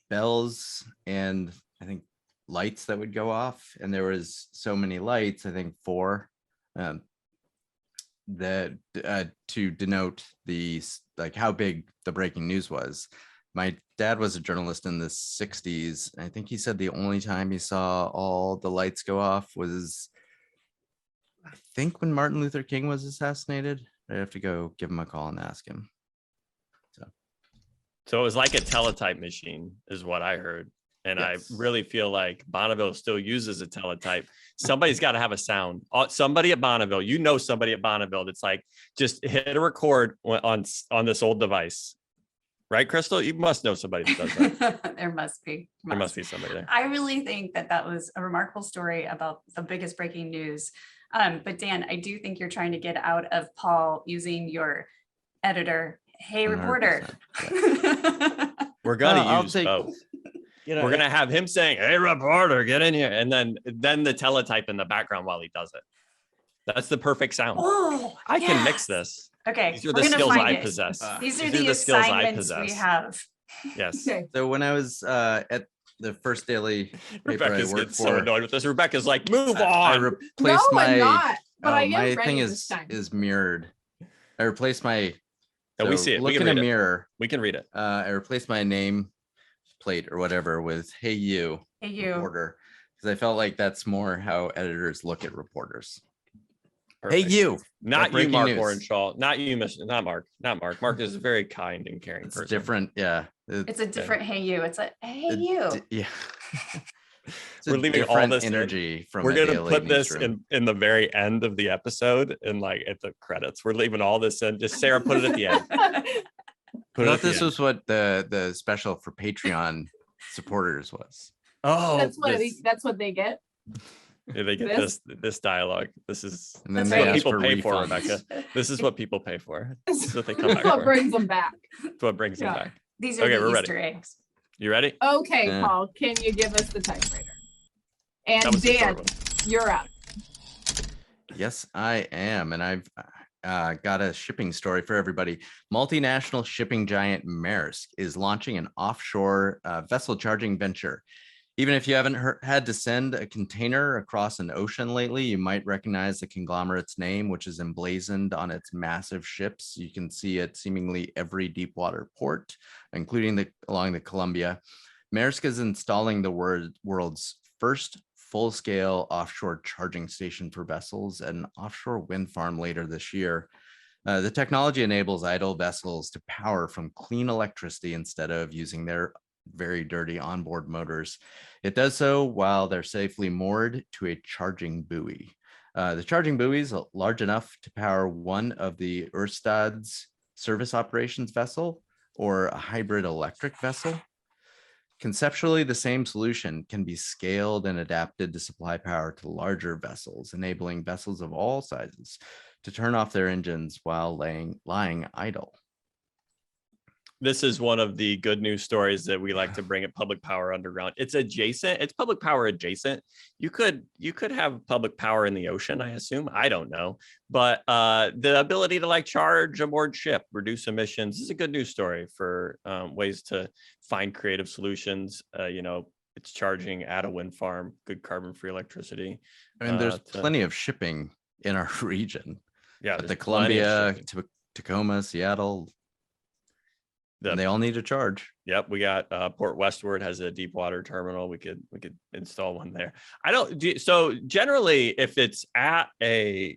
bells and I think lights that would go off, and there was so many lights, I think 4, that to denote how big the breaking news was. My dad was a journalist in the 60s. I think he said the only time he saw all the lights go off was, I think, when Martin Luther King was assassinated. I have to go give him a call and ask him. So it was like a teletype machine is what I heard. And Yes. I really feel like Bonneville still uses a teletype. Somebody's got to have a sound. Somebody at Bonneville, somebody at Bonneville that's like, just hit a record on this old device. Right, Crystal? You must know somebody that does that. There must be. There must be somebody there. I really think that was a remarkable story about the biggest breaking news. But Dan, I do think you're trying to get out of Paul using your editor. Hey, reporter. 100%, We're gonna I'll use take- both. You know, We're gonna have him saying, "Hey, reporter, get in here," and then the teletype in the background while he does it. That's the perfect sound. Oh, I can mix yes. this. Okay, These are we're the gonna skills find I it. possess. These are These the skills I assignments we possess. have. Yes. Okay. So when I was at the first daily paper I Rebecca's worked getting so for, annoyed with this. Rebecca's like, "Move I on." replaced No, my I'm not. But I am my ready thing this time. is mirrored. I replaced my No, we so see it. We look can in a read it. mirror. We can read it. I replaced my name plate or whatever with "Hey you, Hey, you. reporter," because I felt like that's more how editors look at reporters. Perfect. Hey you, Not you, breaking Mark news. Orenshaw. Not you, not Mark. Not Mark. Mark is a very kind and caring It's person. different. Yeah. It's a different hey you. It's a hey you. Yeah. It's We're a leaving all different this in. energy from We're a gonna daily put this newsroom. in the very end of the episode and like at the credits. We're leaving all this in. Just Sarah, put it at the end. I Put it thought at the this end. was what the special for Patreon supporters was. Oh, That's what they get. yeah, they get this dialogue. This is And then That's they right. ask people for pay for, refunds. Rebecca. This is what people pay for. This is what they come That's back what for. brings them back. That's what brings them Yeah. back. These are Okay, the we're ready. Easter eggs. You ready? Okay, Yeah. Paul, can you give us the typewriter? That And was the Dan, short one. you're up. Yes, I am. And I've got a shipping story for everybody. Multinational shipping giant Maersk is launching an offshore vessel charging venture. Even if you haven't had to send a container across an ocean lately, you might recognize the conglomerate's name, which is emblazoned on its massive ships. You can see it seemingly every deep water port, including along the Columbia. Maersk is installing the world's first full-scale offshore charging station for vessels at an offshore wind farm later this year. The technology enables idle vessels to power from clean electricity instead of using their very dirty onboard motors. It does so while they're safely moored to a charging buoy. The charging buoy is large enough to power one of the Ørsted's service operations vessel or a hybrid electric vessel. Conceptually, the same solution can be scaled and adapted to supply power to larger vessels, enabling vessels of all sizes to turn off their engines while lying idle. This is one of the good news stories that we like to bring at Public Power Underground. It's adjacent. It's public power adjacent. You could have public power in the ocean, I assume. I don't know. But the ability to like charge a moored ship, reduce emissions, this is a good news story for ways to find creative solutions. It's charging at a wind farm, good carbon-free electricity. I mean, there's plenty of shipping in our region. Yeah, the there's Columbia, plenty of shipping. Tacoma, Seattle, and they all need to charge. Yep, we got Port Westward has a deep water terminal. We could install one there. So generally, if it's at a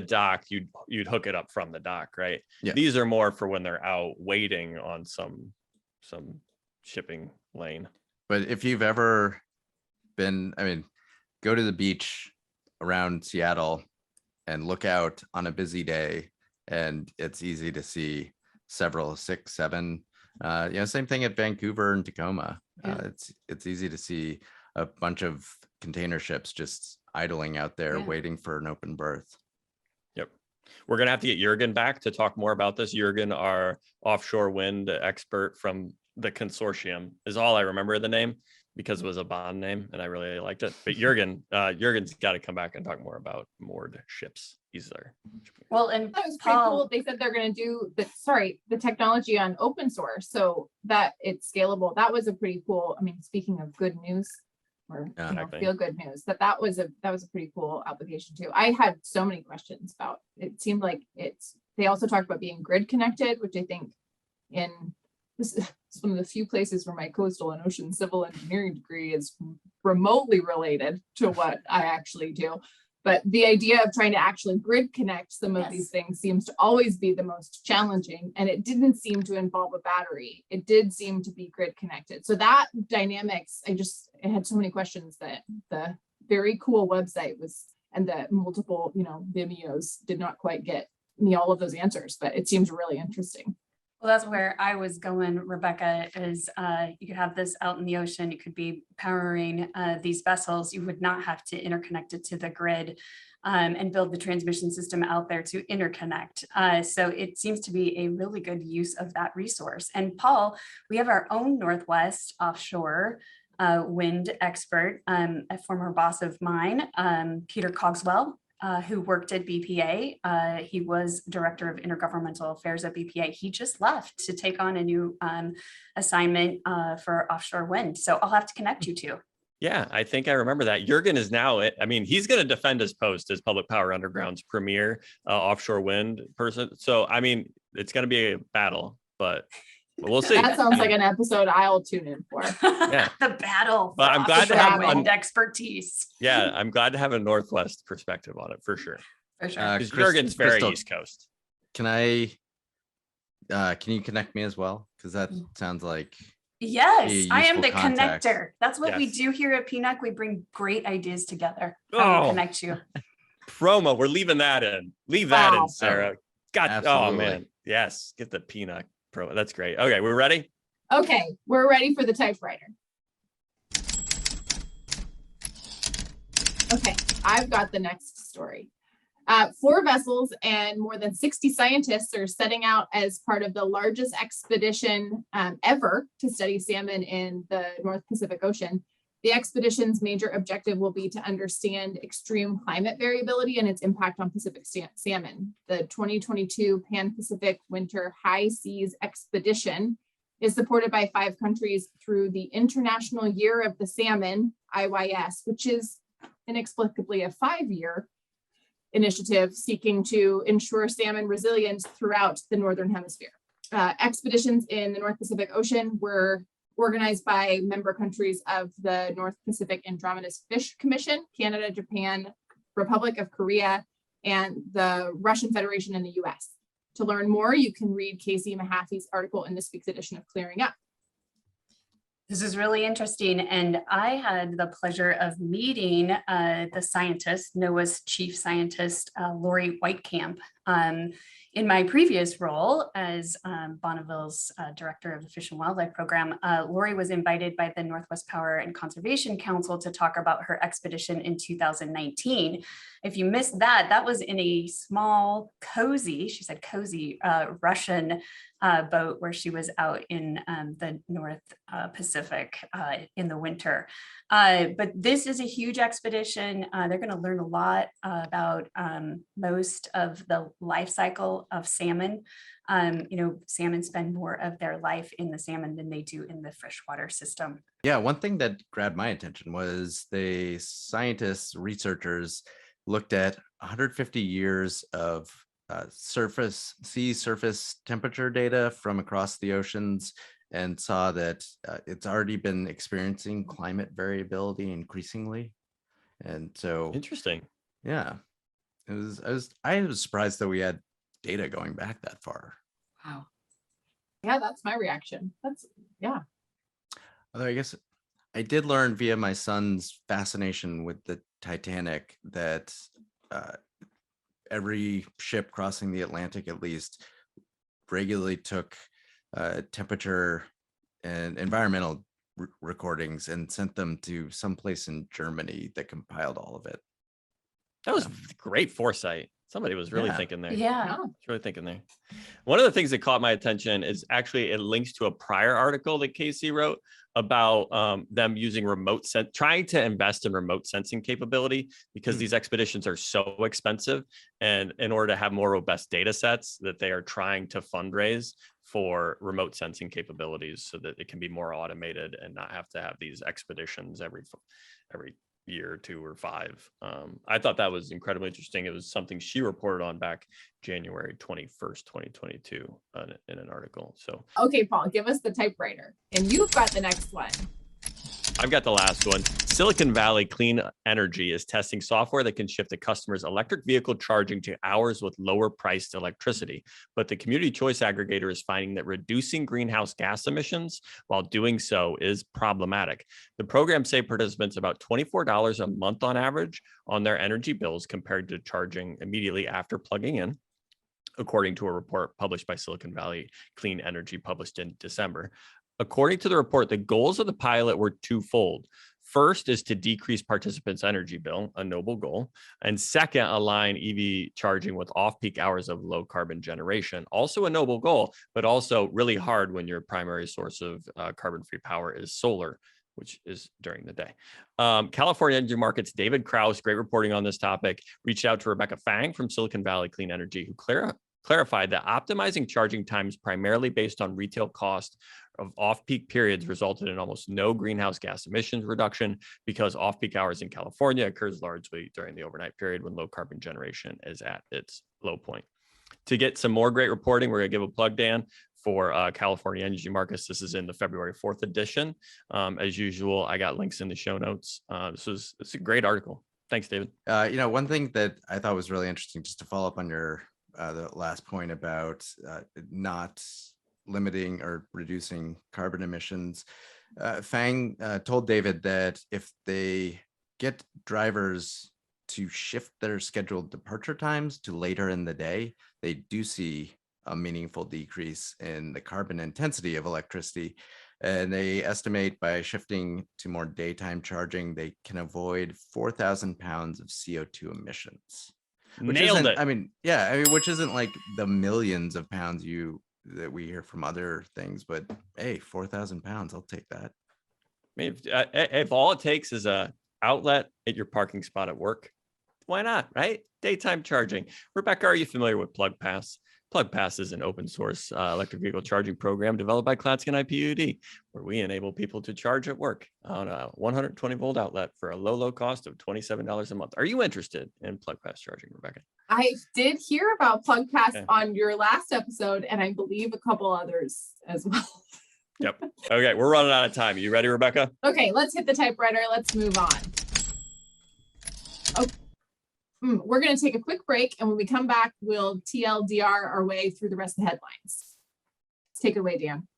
dock, you'd hook it up from the dock, right? Yeah. These are more for when they're out waiting on some shipping lane. But if you've ever been, go to the beach around Seattle and look out on a busy day, and it's easy to see several, 6, 7, same thing at Vancouver and Tacoma. Yeah. It's easy to see a bunch of container ships just idling out there waiting for an open berth. Yep. We're going to have to get Jürgen back to talk more about this. Jürgen, our offshore wind expert from the consortium, is all I remember the name because it was a bond name and I really liked it. But Jürgen's got to come back and talk more about moored ships. He's there. Well, and That was pretty Paul, cool. They said they're going to do the technology on open source so that it's scalable. That was a pretty cool. Speaking of good news or Exactly. feel good news, that was a pretty cool application too. I had so many questions about. It seemed like they also talked about being grid connected, which I think this is one of the few places where my coastal and ocean civil engineering degree is remotely related to what I actually do. But the idea of trying to actually grid connect some of these things seems to always be the most challenging. And it didn't seem to involve a battery. It did seem to be grid connected. So that dynamics, I had so many questions that the very cool website and the multiple, Vimeos did not quite get me all of those answers, but it seems really interesting. well, that's where I was going, Rebecca, is you could have this out in the ocean. You could be powering these vessels. You would not have to interconnect it to the grid and build the transmission system out there to interconnect. So it seems to be a really good use of that resource. And Paul, we have our own Northwest offshore wind expert, a former boss of mine, Peter Cogswell, who worked at BPA. He was director of intergovernmental affairs at BPA. He just left to take on a new assignment for offshore wind. So I'll have to connect you two. Yeah, I think I remember that. Jürgen is now, he's going to defend his post as Public Power Underground's premier offshore wind person. So, it's going to be a battle, but we'll see. That sounds like an episode I'll tune in for. Yeah. The battle. But I'm glad to have wind expertise. Yeah, I'm glad to have a Northwest perspective on it for sure. For sure. Because Jürgen's very Crystal, East Coast. Can you connect me as well? Because that sounds like Yes, Be a I am useful the contact. connector. That's what we Yes. do here at PNUC. We bring great ideas together. How we Oh. connect you. Promo. We're leaving that in. Leave that in, Wow. Sarah. Oh absolutely. man. Yes. Get the peanut promo. That's great. Okay, we're ready. Okay, we're ready for the typewriter. Okay, I've got the next story. 4 vessels and more than 60 scientists are setting out as part of the largest expedition ever to study salmon in the North Pacific Ocean. The expedition's major objective will be to understand extreme climate variability and its impact on Pacific salmon. The 2022 Pan-Pacific Winter High Seas Expedition is supported by 5 countries through the International Year of the Salmon, IYS, which is inexplicably a 5-year initiative seeking to ensure salmon resilience throughout the Northern Hemisphere. Expeditions in the North Pacific Ocean were organized by member countries of the North Pacific Andromeda Fish Commission, Canada, Japan, Republic of Korea, and the Russian Federation in the US. To learn more, you can read Casey Mahaffey's article in this week's edition of Clearing Up. This is really interesting. And I had the pleasure of meeting the scientist, NOAA's chief scientist, Lori Whitekamp. In my previous role as Bonneville's director of the Fish and Wildlife Program, Lori was invited by the Northwest Power and Conservation Council to talk about her expedition in 2019. If you missed that, that was in a small, cozy, she said cozy, Russian boat where she was out in the North Pacific in the winter. But this is a huge expedition. They're going to learn a lot about most of the life cycle of salmon. Salmon spend more of their life in the salmon than they do in the freshwater system. Yeah, one thing that grabbed my attention was the scientists, researchers looked at 150 years of sea surface temperature data from across the oceans and saw that it's already been experiencing climate variability increasingly. And so Interesting. yeah, I was surprised that we had data going back that far. Wow. Yeah, that's my reaction. Yeah. Although I guess I did learn via my son's fascination with the Titanic that every ship crossing the Atlantic at least regularly took temperature and environmental recordings and sent them to someplace in Germany that compiled all of it. That was great foresight. Somebody was really Yeah. thinking there. Yeah. Really thinking there. One of the things that caught my attention is actually it links to a prior article that Casey wrote about them using trying to invest in remote sensing capability because these expeditions are so expensive. And in order to have more robust data sets that they are trying to fundraise for remote sensing capabilities so that it can be more automated and not have to have these expeditions every year or 2 or 5. I thought that was incredibly interesting. It was something she reported on back January 21st, 2022 in an article. So, Okay, Paul, give us the typewriter. And you've got the next one. I've got the last one. Silicon Valley Clean Energy is testing software that can shift a customer's electric vehicle charging to hours with lower priced electricity. But the community choice aggregator is finding that reducing greenhouse gas emissions while doing so is problematic. The program saves participants about $24 a month on average on their energy bills compared to charging immediately after plugging in, according to a report published by Silicon Valley Clean Energy published in December. According to the report, the goals of the pilot were twofold. First is to decrease participants' energy bill, a noble goal. And second, align EV charging with off-peak hours of low carbon generation, also a noble goal, but also really hard when your primary source of carbon-free power is solar, which is during the day. California Energy Markets' David Krause, great reporting on this topic, reached out to Rebecca Fang from Silicon Valley Clean Energy, who clarified that optimizing charging times primarily based on retail cost of off-peak periods resulted in almost no greenhouse gas emissions reduction because off-peak hours in California occurs largely during the overnight period when low carbon generation is at its low point. To get some more great reporting, we're going to give a plug, Dan, for California Energy Markets. This is in the February 4th edition. As usual, I got links in the show notes. It's a great article. Thanks, David. One thing that I thought was really interesting, just to follow up on your the last point about not limiting or reducing carbon emissions. Fang told David that if they get drivers to shift their scheduled departure times to later in the day, they do see a meaningful decrease in the carbon intensity of electricity. And they estimate by shifting to more daytime charging, they can avoid 4,000 pounds of CO2 emissions. Which Nailed isn't, it. I mean, yeah, I mean, which isn't like the millions of pounds that we hear from other things, but hey, 4,000 pounds, I'll take that. I mean, if all it takes is a outlet at your parking spot at work, why not, right? Daytime charging. Rebecca, are you familiar with Plug Pass? Plug Pass is an open source electric vehicle charging program developed by Clatskanie IPUD, where we enable people to charge at work on a 120 volt outlet for a low cost of $27 a month. Are you interested in Plug Pass charging, Rebecca? I did hear about Plug Pass Okay. on your last episode, and I believe a couple others as well. Yep. Okay, we're running out of time. You ready, Rebecca? Okay, let's hit the typewriter. Let's move on. Oh, we're going to take a quick break, and when we come back, we'll TLDR our way through the rest of the headlines. Take it away, Dan.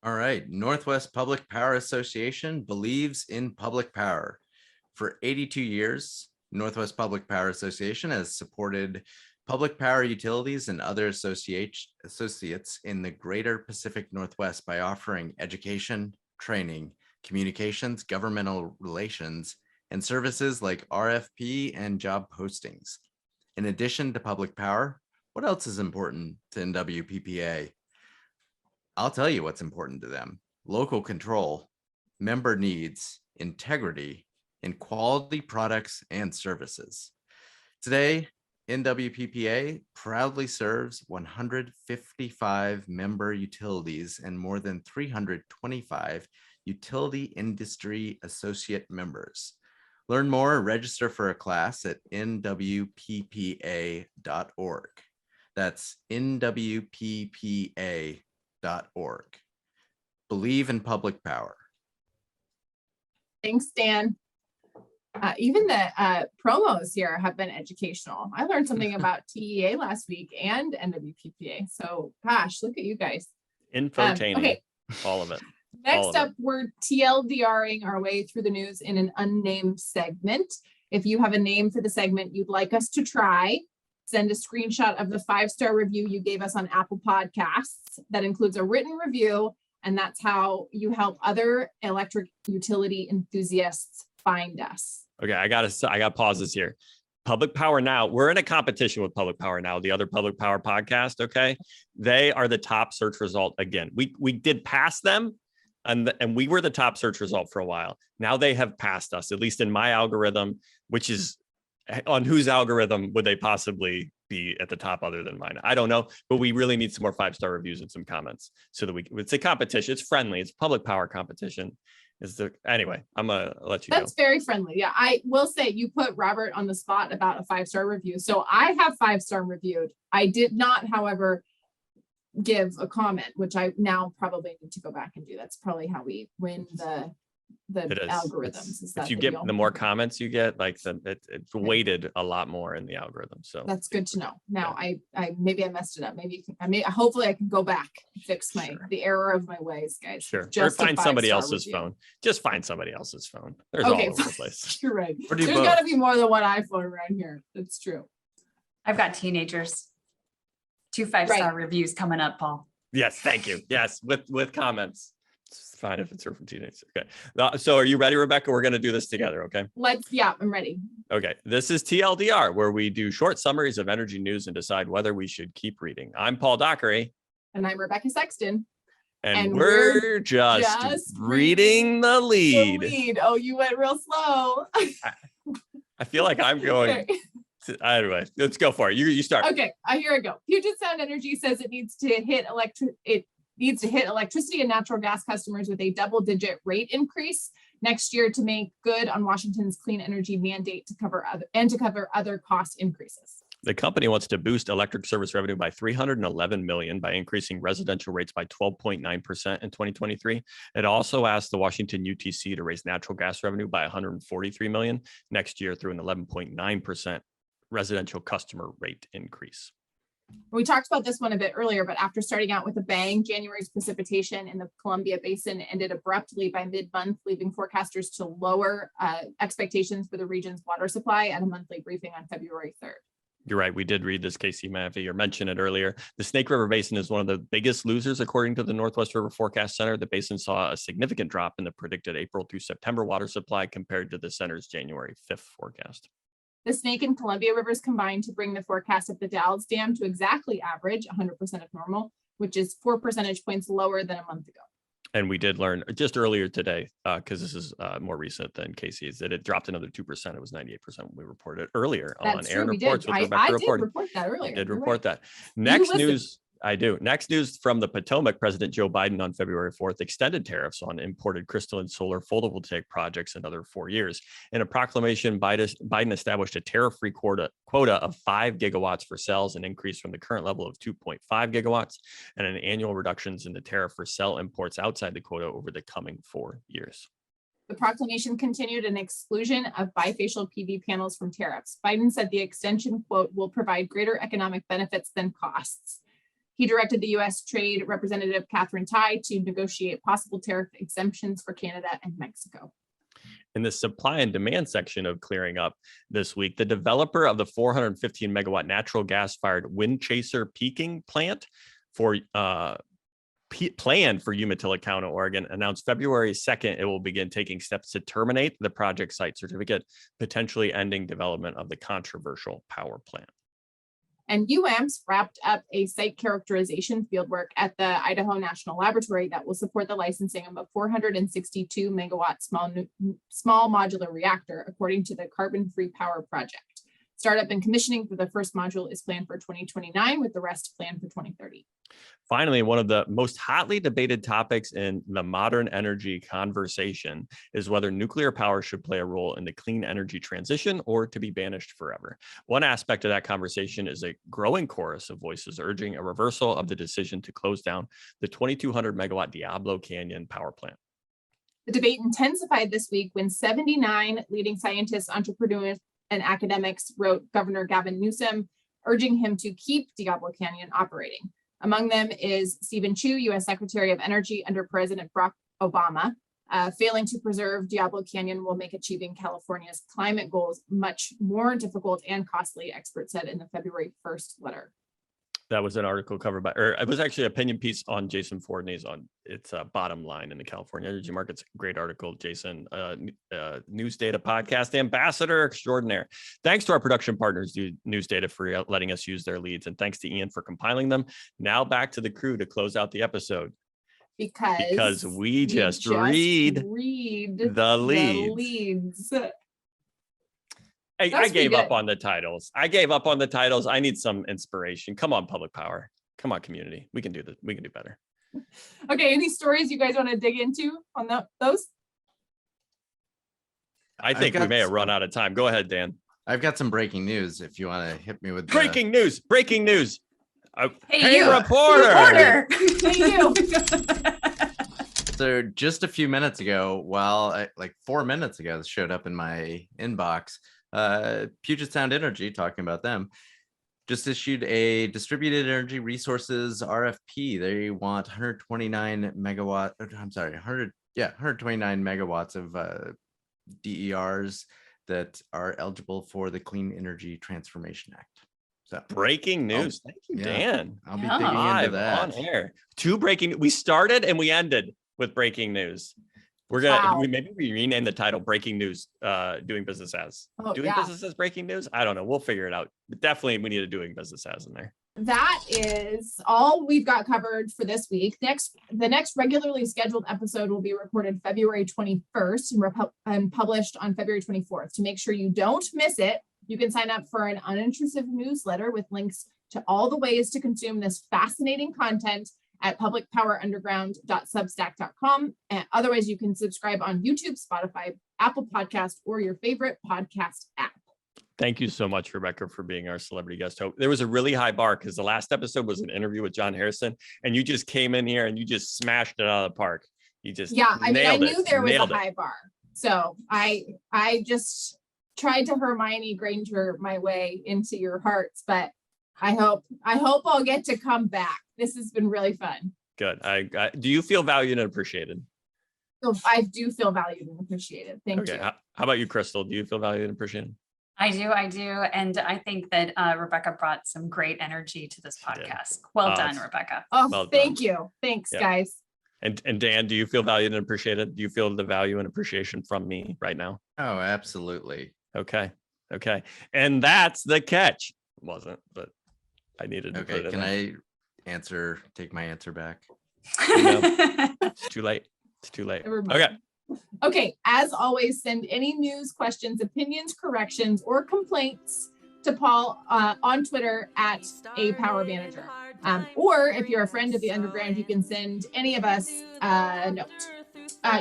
All right. Northwest Public Power Association believes in public power. For 82 years, Northwest Public Power Association has supported public power utilities and other associates in the greater Pacific Northwest by offering education, training, communications, governmental relations, and services like RFP and job postings. In addition to public power, what else is important to NWPPA? I'll tell you what's important to them: local control, member needs, integrity, and quality products and services. Today, NWPPA proudly serves 155 member utilities and more than 325 utility industry associate members. Learn more or register for a class at nwppa.org. That's nwppa.org. Believe in public power. Thanks, Dan. Even the promos here have been educational. I learned something about TEA last week and NWPPA. So gosh, look at you guys. Infotaining. Okay. All of it. Next up, we're TLDRing our way through the news in an unnamed segment. If you have a name for the segment you'd like us to try, send a screenshot of the 5-star review you gave us on Apple Podcasts. That includes a written review, and that's how you help other electric utility enthusiasts find us. Okay, I got pauses here. Public Power Now, we're in a competition with Public Power Now, the other Public Power podcast. Okay, they are the top search result again. We did pass them, and we were the top search result for a while. Now they have passed us, at least in my algorithm, which is on whose algorithm would they possibly be at the top other than mine? I don't know, but we really need some more 5-star reviews and some comments so that it's a competition. It's friendly. It's public power competition. Anyway, I'm gonna let you That's go. very friendly. Yeah, I will say you put Robert on the spot about a 5-star review. So I have 5-star reviewed. I did not, however, give a comment, which I now probably need to go back and do. That's probably how we win the algorithms. If you get the more comments you get, like it's weighted a lot more in the algorithm. So that's good to know. Now I maybe I messed it up. Maybe hopefully I can go back and fix the error of my ways, guys. Sure. Just or find somebody 5-star else's review. phone. Just find somebody else's phone. There's Okay, all over the place. You're right. Or do There's both. got to be more than one iPhone around here. That's true. I've got teenagers. 2 5-star reviews coming up, Paul. Yes, thank you. Yes, with comments. It's fine if it's from teenagers. Okay. So are you ready, Rebecca? We're going to do this together. Okay. Yeah, I'm ready. Okay. This is TLDR, where we do short summaries of energy news and decide whether we should keep reading. I'm Paul Dockery. And I'm Rebecca Sexton. And we're just reading the lead. Oh, you went real slow. I feel like I'm going. Okay. Anyway, let's go for it. You start. Okay, here I go. Puget Sound Energy says it needs to hit electricity and natural gas customers with a double-digit rate increase next year to make good on Washington's clean energy mandate to cover other cost increases. The company wants to boost electric service revenue by $311 million by increasing residential rates by 12.9% in 2023. It also asked the Washington UTC to raise natural gas revenue by $143 million next year through an 11.9% residential customer rate increase. We talked about this one a bit earlier, but after starting out with a bang, January's precipitation in the Columbia Basin ended abruptly by mid-month, leaving forecasters to lower expectations for the region's water supply at a monthly briefing on February 3rd. You're right. We did read this, Casey Maffey. You mentioned it earlier. The Snake River Basin is one of the biggest losers, according to the Northwest River Forecast Center. The basin saw a significant drop in the predicted April through September water supply compared to the center's January 5th forecast. The Snake and Columbia rivers combined to bring the forecast of the Dalles Dam to exactly average 100% of normal, which is 4 percentage points lower than a month ago. And we did learn just earlier today, because this is more recent than Casey's, that it dropped another 2%. It was 98% when we reported earlier on Arin Reports. I did report that earlier. I did report that. Next news. I do. Next news from the Potomac. President Joe Biden on February 4th extended tariffs on imported crystalline solar photovoltaic projects another 4 years. In a proclamation, Biden established a tariff-free quota of 5 gigawatts for cells, an increase from the current level of 2.5 gigawatts, and an annual reductions in the tariff for cell imports outside the quota over the coming 4 years. The proclamation continued an exclusion of bifacial PV panels from tariffs. Biden said the extension, quote, will provide greater economic benefits than costs. He directed the U.S. Trade Representative Catherine Tai to negotiate possible tariff exemptions for Canada and Mexico. In the supply and demand section of Clearing Up this week, the developer of the 415 megawatt natural gas-fired Wind Chaser peaking plant planned for Umatilla County, Oregon, announced February 2nd it will begin taking steps to terminate the project site certificate, potentially ending development of the controversial power plant. And UAMPS wrapped up a site characterization fieldwork at the Idaho National Laboratory that will support the licensing of a 462 megawatt small modular reactor, according to the Carbon-Free Power Project. Startup and commissioning for the first module is planned for 2029, with the rest planned for 2030. Finally, one of the most hotly debated topics in the modern energy conversation is whether nuclear power should play a role in the clean energy transition or to be banished forever. One aspect of that conversation is a growing chorus of voices urging a reversal of the decision to close down the 2,200 megawatt Diablo Canyon power plant. The debate intensified this week when 79 leading scientists, entrepreneurs, and academics wrote Governor Gavin Newsom, urging him to keep Diablo Canyon operating. Among them is Stephen Chu, U.S. Secretary of Energy under President Barack Obama. Failing to preserve Diablo Canyon will make achieving California's climate goals much more difficult and costly, experts said in the February 1st letter. That was an article covered by, or it was actually an opinion piece on Jason Fordney's on its bottom line in the California energy markets. Great article, Jason, NewsData podcast ambassador extraordinaire. Thanks to our production partners, NewsData, for letting us use their leads. And thanks to Ian for compiling them. Now back to the crew to close out the episode. Because we just read the leads. I gave up on the titles. I need some inspiration. Come on, public power. Come on, community. We can do this. We can do better. Okay. Any stories you guys want to dig into on those? I think we may have run out of time. Go ahead, Dan. I've got some breaking news if you want to hit me with breaking news. Hey, you reporter. Hey, you. So just a few minutes ago, like 4 minutes ago, this showed up in my inbox. Puget Sound Energy, talking about them, just issued a distributed energy resources RFP. They want 129 megawatts of DERs that are eligible for the Clean Energy Transformation Act. So breaking news. Thank you, Dan. I'll be digging into that. On air. We started and we ended with breaking news. We're gonna maybe we rename the title "Breaking News." Doing business as business as breaking news. I don't know. We'll figure it out. But definitely, we need a doing business as in there. That is all we've got covered for this week. The next regularly scheduled episode will be recorded February 21st and published on February 24th. To make sure you don't miss it, you can sign up for an unintrusive newsletter with links to all the ways to consume this fascinating content at publicpowerunderground.substack.com. And otherwise, you can subscribe on YouTube, Spotify, Apple Podcast, or your favorite podcast app. Thank you so much, Rebecca, for being our celebrity guest host. There was a really high bar because the last episode was an interview with John Harrison, and you just came in here and you just smashed it out of the park. You just I knew there was a high bar. So I just tried to Hermione Granger my way into your hearts, but I hope I'll get to come back. This has been really fun. Good. Do you feel valued and appreciated? So I do feel valued and appreciated. Thank Okay. you. How about you, Crystal? Do you feel valued and appreciated? I do. And I think that Rebecca brought some great energy to this She did. podcast. Well done, it's- Rebecca. Oh, Well done. thank you. Thanks, Yeah. guys. And Dan, do you feel valued and appreciated? Do you feel the value and appreciation from me right now? Oh, absolutely. Okay. And that's the catch. It wasn't, but I needed to put Okay, it can in. I take my answer back? It's too late. Never mind. Okay. Okay, as always, send any news, questions, opinions, corrections, or complaints to Paul on Twitter at @apowermanager. Or if you're a friend of the Underground, you can send any of us a note.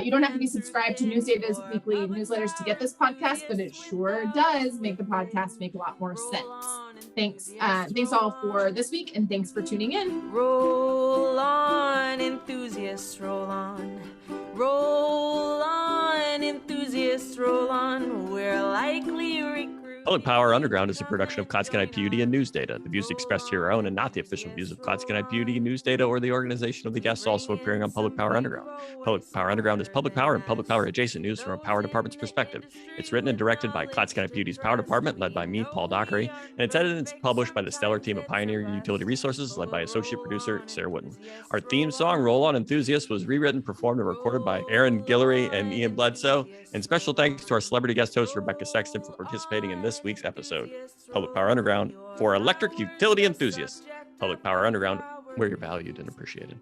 You don't have to be subscribed to NewsData's weekly newsletters to get this podcast, but it sure does make the podcast make a lot more sense. Thanks all for this week, and thanks for tuning in. Roll on, enthusiasts, roll on. Roll on, enthusiasts, roll on. We're likely recruiting. Public Power Underground is a production of Clatskanie PUD and NewsData. The views expressed here are own and not the official views of Clatskanie PUD, NewsData, or the organization of the guests also appearing on Public Power Underground. Public Power Underground is public power and public power adjacent news from a power department's perspective. It's written and directed by Clatskanie PUD's Power Department, led by me, Paul Dockery, and it's edited and published by the stellar team of Pioneer Utility Resources, led by associate producer Sarah Wooden. Our theme song, Roll On Enthusiast, was rewritten, performed, and recorded by Arin Guillory and Ian Bledsoe. And special thanks to our celebrity guest host, Rebecca Sexton, for participating in this week's episode. Public Power Underground, for electric utility enthusiasts. Public Power Underground, where you're valued and appreciated.